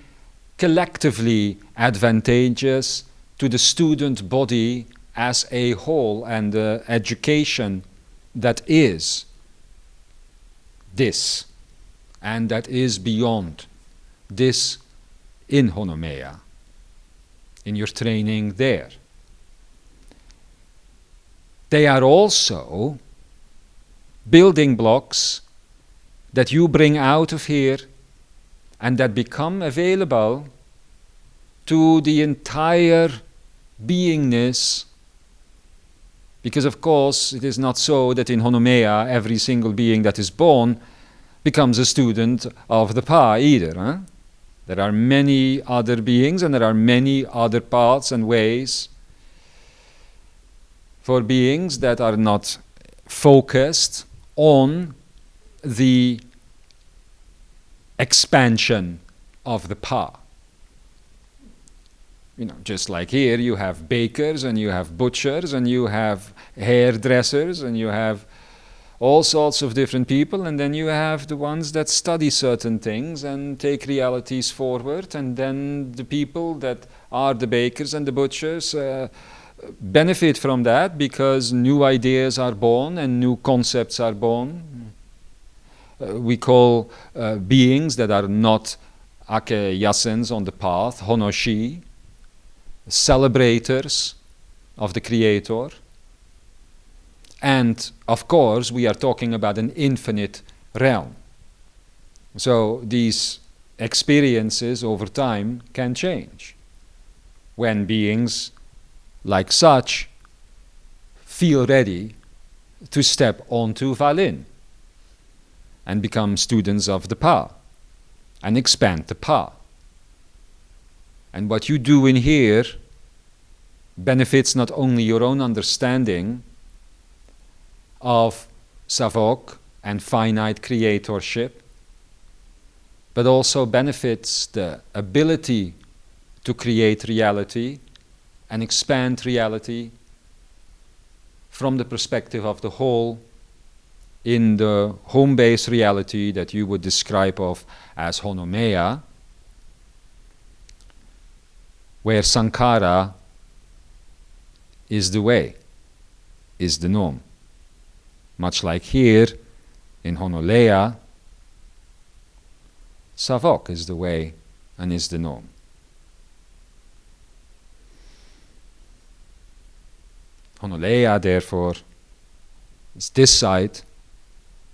[SPEAKER 1] collectively advantageous to the student body as a whole and the education that is this and that is beyond this in Honomeia, in your training there. They are also building blocks that you bring out of here and that become available to the entire beingness, because of course it is not so that in Honomeia every single being that is born becomes a student of the Pa either. Huh? There are many other beings and there are many other paths and ways for beings that are not focused on the expansion of the Pa. You know, just like here you have bakers and you have butchers and you have hairdressers and you have all sorts of different people, and then you have the ones that study certain things and take realities forward, and then the people that are the bakers and the butchers benefit from that because new ideas are born and new concepts are born. We call beings that are not Ake Yasens on the path, Honoshi, celebrators of the Creator. And of course, we are talking about an infinite realm. So these experiences over time can change when beings like such feel ready to step onto Valin and become students of the Pa and expand the Pa. And what you do in here benefits not only your own understanding of Savok and finite creatorship, but also benefits the ability to create reality and expand reality from the perspective of the whole in the home-based reality that you would describe of as Honomeia, where Sankara is the way, is the norm. Much like here in Honoleia, Savok is the way and is the norm. Honoleia, therefore, is this side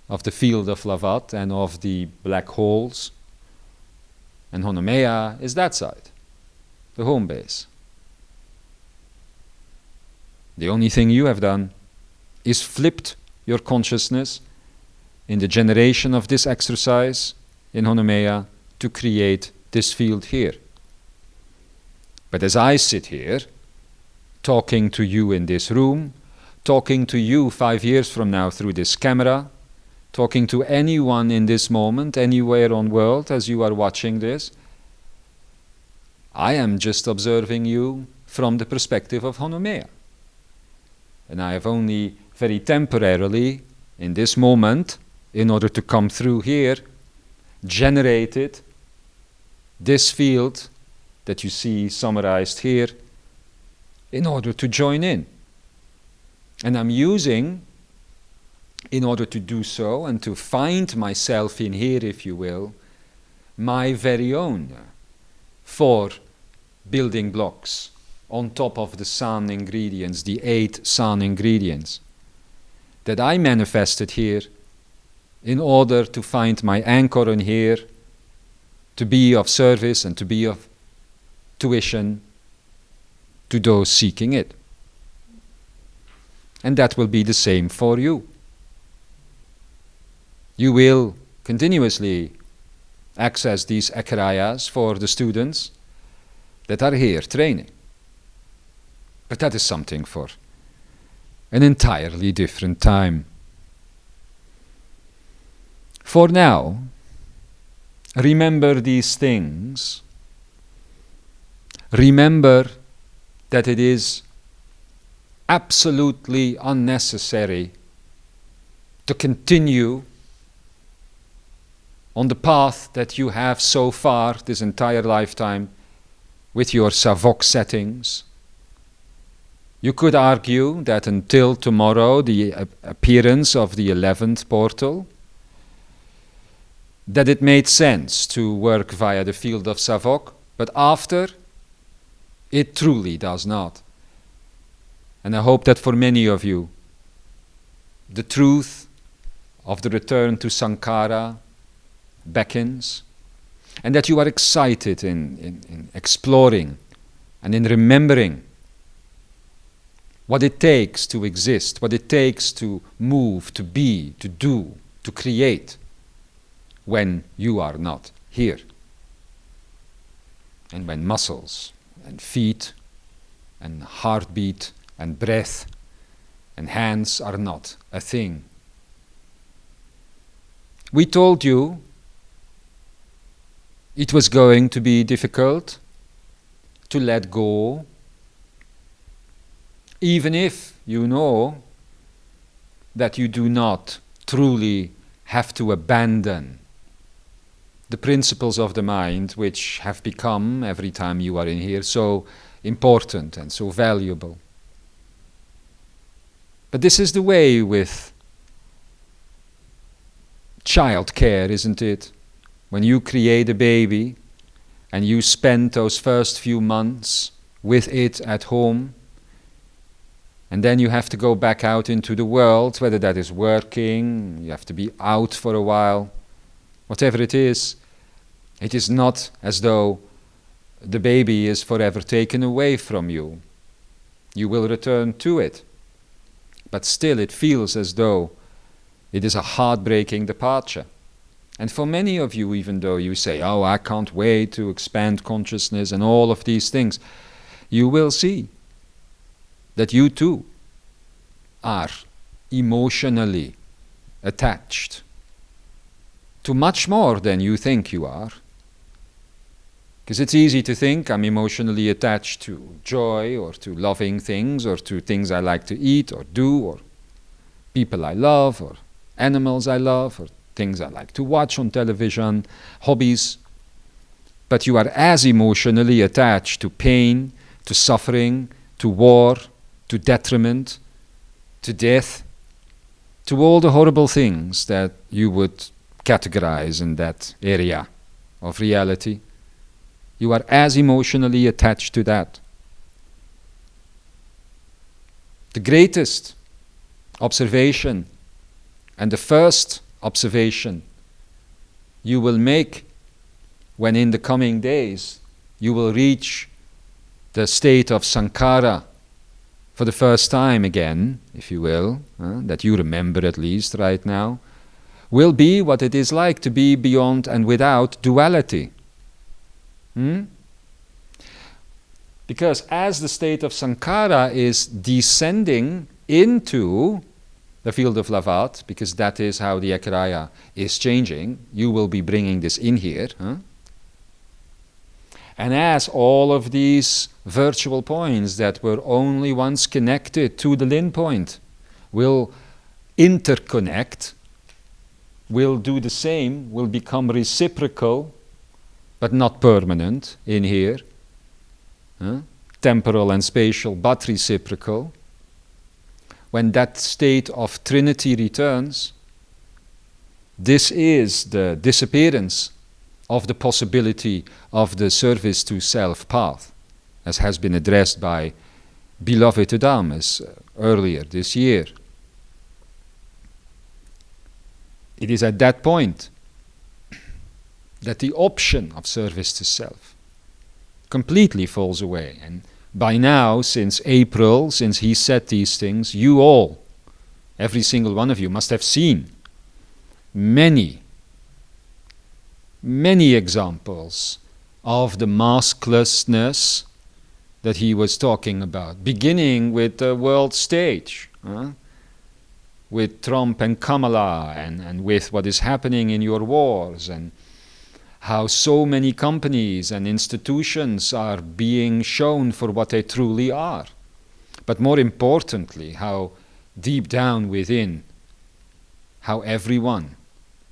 [SPEAKER 1] of the field of Lavat and of the black holes, and Honomeia is that side, the home base. The only thing you have done is flipped your consciousness in the generation of this exercise in Honomeia to create this field here. But as I sit here, talking to you in this room, talking to you 5 years from now through this camera, talking to anyone in this moment, anywhere on world as you are watching this, I am just observing you from the perspective of Honomeia. And I have only very temporarily, in this moment, in order to come through here, generated this field that you see summarized here in order to join in. And I'm using, in order to do so and to find myself in here, if you will, my very own 4 building blocks on top of the San ingredients, the 8 San ingredients that I manifested here in order to find my anchor in here, to be of service and to be of tuition to those seeking it. And that will be the same for you. You will continuously access these ekarayas for the students that are here training. But that is something for an entirely different time. For now, remember these things. Remember that it is absolutely unnecessary to continue on the path that you have so far this entire lifetime with your Savok settings. You could argue that until tomorrow, the appearance of the 11th portal, that it made sense to work via the field of Savok, but after, it truly does not. And I hope that for many of you, the truth of the return to Sankara beckons, and that you are excited in exploring and in remembering what it takes to exist, what it takes to move, to be, to do, to create when you are not here. And when muscles and feet and heartbeat and breath and hands are not a thing. We told you it was going to be difficult to let go, even if you know that you do not truly have to abandon the principles of the mind, which have become, every time you are in here, so important and so valuable. But this is the way with child care, isn't it? When you create a baby and you spend those first few months with it at home, and then you have to go back out into the world, whether that is working, you have to be out for a while, whatever it is not as though the baby is forever taken away from you. You will return to it. But still it feels as though it is a heartbreaking departure. And for many of you, even though you say, oh, I can't wait to expand consciousness and all of these things, you will see that you too are emotionally attached to much more than you think you are. Because it's easy to think I'm emotionally attached to joy or to loving things or to things I like to eat or do or people I love or animals I love or things I like to watch on television, hobbies. But you are as emotionally attached to pain, to suffering, to war, to detriment, to death, to all the horrible things that you would categorize in that area of reality. You are as emotionally attached to that. The greatest observation and the first observation you will make when in the coming days you will reach the state of sankhara for the first time again, if you will, that you remember at least right now, will be what it is like to be beyond and without duality. Because as the state of sankhara is descending into the field of lavat, because that is how the ekaraya is changing, you will be bringing this in here. And as all of these virtual points that were only once connected to the lin point will interconnect, will do the same, will become reciprocal, but not permanent in here, temporal and spatial, but reciprocal. When that state of Trinity returns, this is the disappearance of the possibility of the service to self path, as has been addressed by beloved Adamas earlier this year. It is at that point that the option of service to self completely falls away. And by now, since April, since he said these things, you all, every single one of you, must have seen many examples of the masklessness that he was talking about, beginning with the world stage, with Trump and Kamala, and with what is happening in your wars, and how so many companies and institutions are being shown for what they truly are. But more importantly, how deep down within, how everyone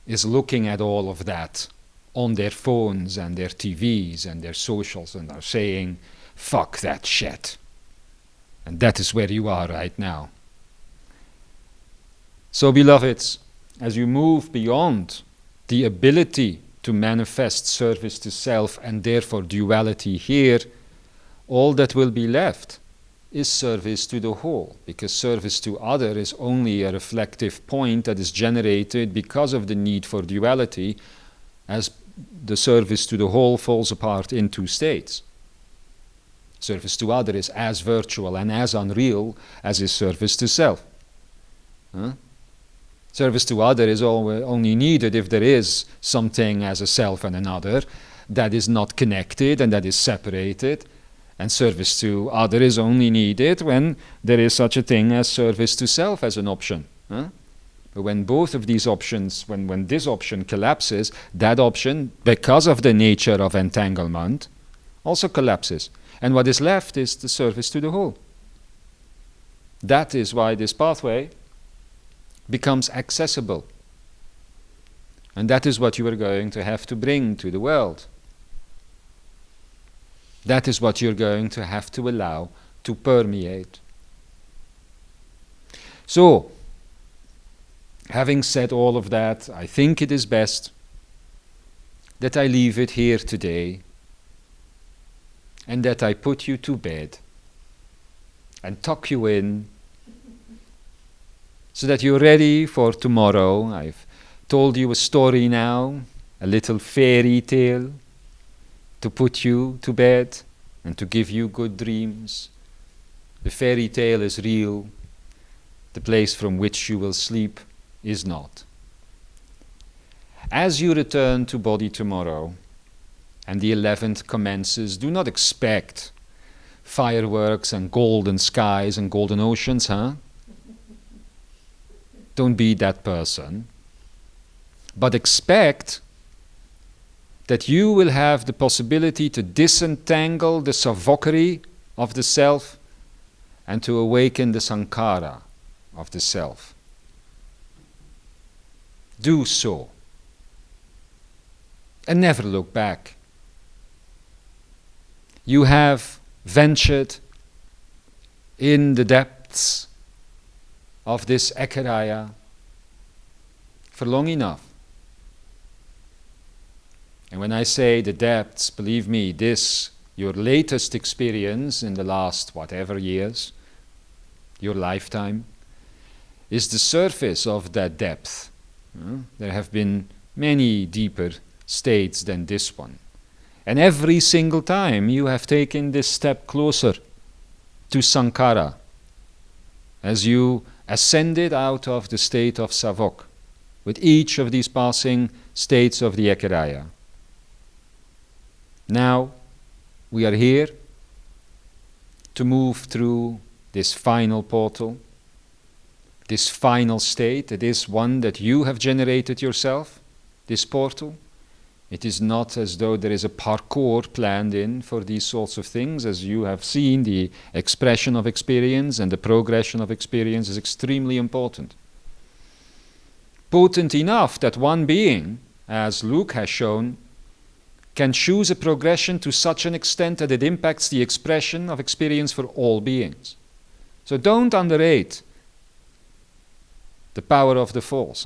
[SPEAKER 1] is looking at all of that on their phones and their TVs and their socials and are saying, fuck that shit. And that is where you are right now. So, beloveds, as you move beyond the ability to manifest service to self and therefore duality here, all that will be left is service to the whole, because service to other is only a reflective point that is generated because of the need for duality, as the service to the whole falls apart in two states. Service to other is as virtual and as unreal as is service to self. Service to other is only needed if there is something as a self and another that is not connected and that is separated. And service to other is only needed when there is such a thing as service to self as an option. But when both of these options, when this option collapses, that option, because of the nature of entanglement, also collapses. And what is left is the service to the whole. That is why this pathway becomes accessible. And that is what you are going to have to bring to the world. That is what you're going to have to allow to permeate. So, having said all of that, I think it is best that I leave it here today. and that I put you to bed and tuck you in so that you're ready for tomorrow. I've told you a story now, a little fairy tale to put you to bed and to give you good dreams. The fairy tale is real. The place from which you will sleep is not. As you return to body tomorrow and the 11th commences, do not expect fireworks and golden skies and golden oceans, huh? Don't be that person. But expect that you will have the possibility to disentangle the savokery of the self and to awaken the sankhara of the self. Do so. And never look back. You have ventured in the depths of this Ekaraya for long enough. And when I say the depths, believe me, this, your latest experience in the last whatever years, your lifetime, is the surface of that depth. There have been many deeper states than this one. And every single time you have taken this step closer to Sankhara as you ascended out of the state of Savok with each of these passing states of the Ekaraya. Now we are here to move through this final portal, this final state. It is one that you have generated yourself, this portal. It is not as though there is a parkour planned in for these sorts of things. As you have seen, the expression of experience and the progression of experience is extremely important. Potent enough that one being, as Luke has shown, can choose a progression to such an extent that it impacts the expression of experience for all beings. So don't underrate the power of the Force.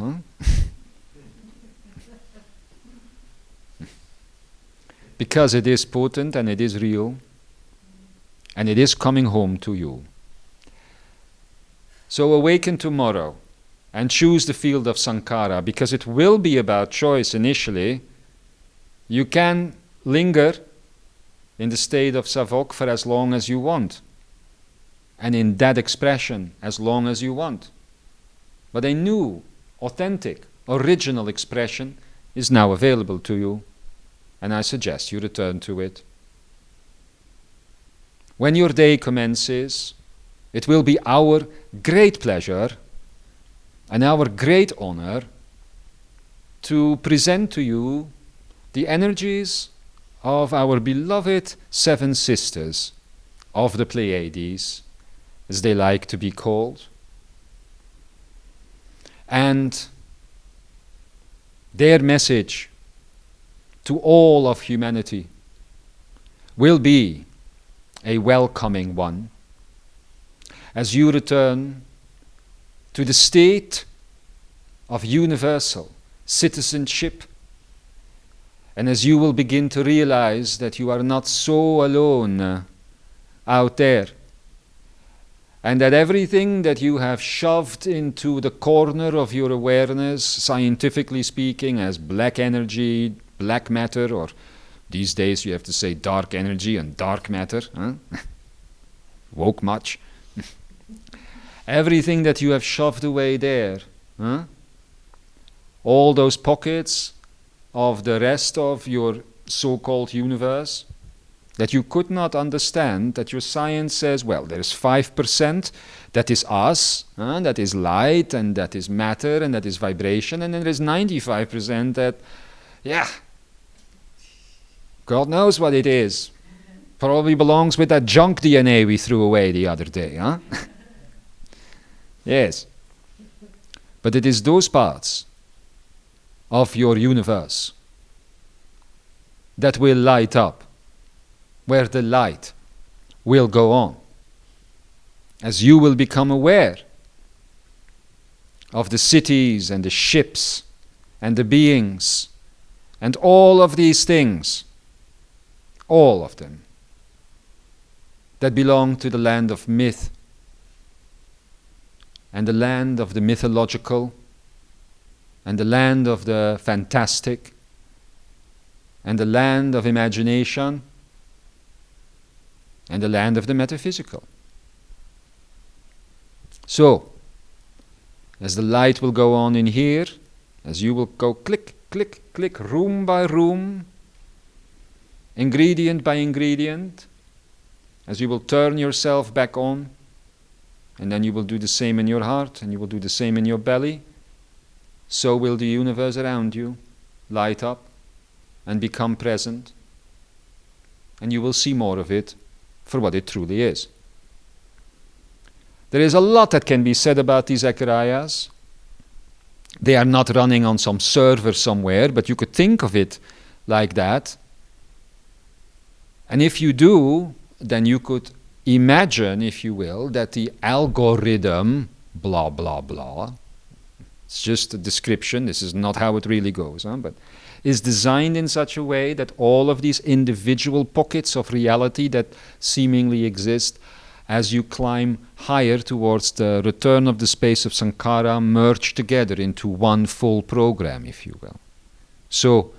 [SPEAKER 1] Because it is potent and it is real and it is coming home to you. So awaken tomorrow and choose the field of Sankhara, because it will be about choice initially. You can linger in the state of Savok for as long as you want, and in that expression as long as you want. But a new, authentic, original expression is now available to you, and I suggest you return to it. When your day commences, it will be our great pleasure and our great honor to present to you the energies of our beloved seven sisters of the Pleiades, as they like to be called. And their message to all of humanity will be a welcoming one as you return to the state of universal citizenship, and as you will begin to realize that you are not so alone out there, and that everything that you have shoved into the corner of your awareness, scientifically speaking, as black energy, black matter, or these days you have to say dark energy and dark matter, woke much. Everything that you have shoved away there, all those pockets of the rest of your so-called universe that you could not understand, that your science says, well, there's 5% that is us, that is light, and that is matter, and that is vibration, and then there's 95% that, God knows what it is. Probably belongs with that junk DNA we threw away the other day, Yes. But it is those parts of your universe that will light up, where the light will go on, as you will become aware of the cities and the ships and the beings and all of these things, all of them, that belong to the land of myth and the land of the mythological and the land of the fantastic and the land of imagination and the land of the metaphysical. So, as the light will go on in here, as you will go click, click, click, room by room, ingredient by ingredient, as you will turn yourself back on, and then you will do the same in your heart, and you will do the same in your belly, so will the universe around you light up and become present, and you will see more of it for what it truly is. There is a lot that can be said about these ekarayas. They are not running on some server somewhere, but you could think of it like that. And if you do, then you could imagine, if you will, that the algorithm, blah, blah, blah, it's just a description, this is not how it really goes, but is designed in such a way that all of these individual pockets of reality that seemingly exist as you climb higher towards the return of the space of Sankara merge together into one full program, if you will. So,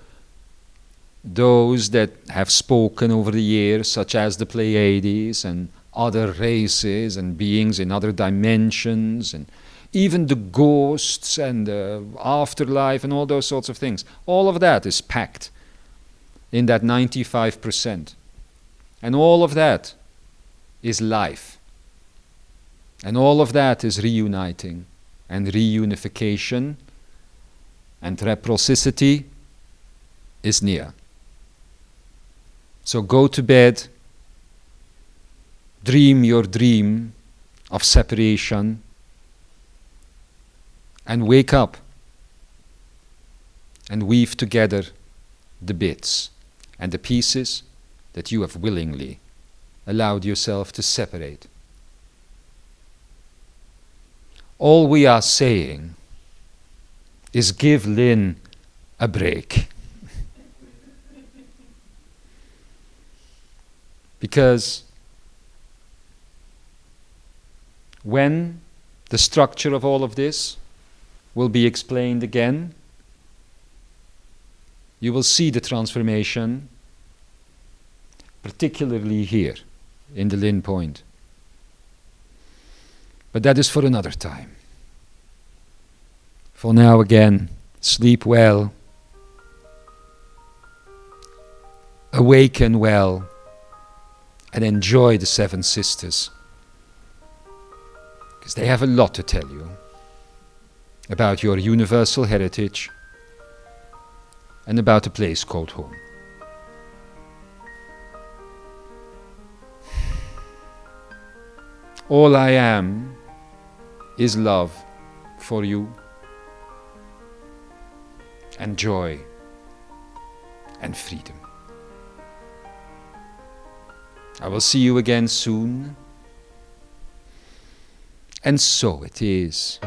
[SPEAKER 1] those that have spoken over the years, such as the Pleiades and other races and beings in other dimensions, and even the ghosts and the afterlife and all those sorts of things, all of that is packed in that 95%. And all of that is life. And all of that is reuniting and reunification, and reciprocity is near. So go to bed, dream your dream of separation, and wake up and weave together the bits and the pieces that you have willingly allowed yourself to separate. All we are saying is give Lynn a break. Because when the structure of all of this will be explained again, you will see the transformation, particularly here in the Lin point. But that is for another time. For now, again, sleep well, awaken well, and enjoy the Seven Sisters, because they have a lot to tell you about your universal heritage and about a place called home. All I am is love for you, and joy and freedom. I will see you again soon. And so it is.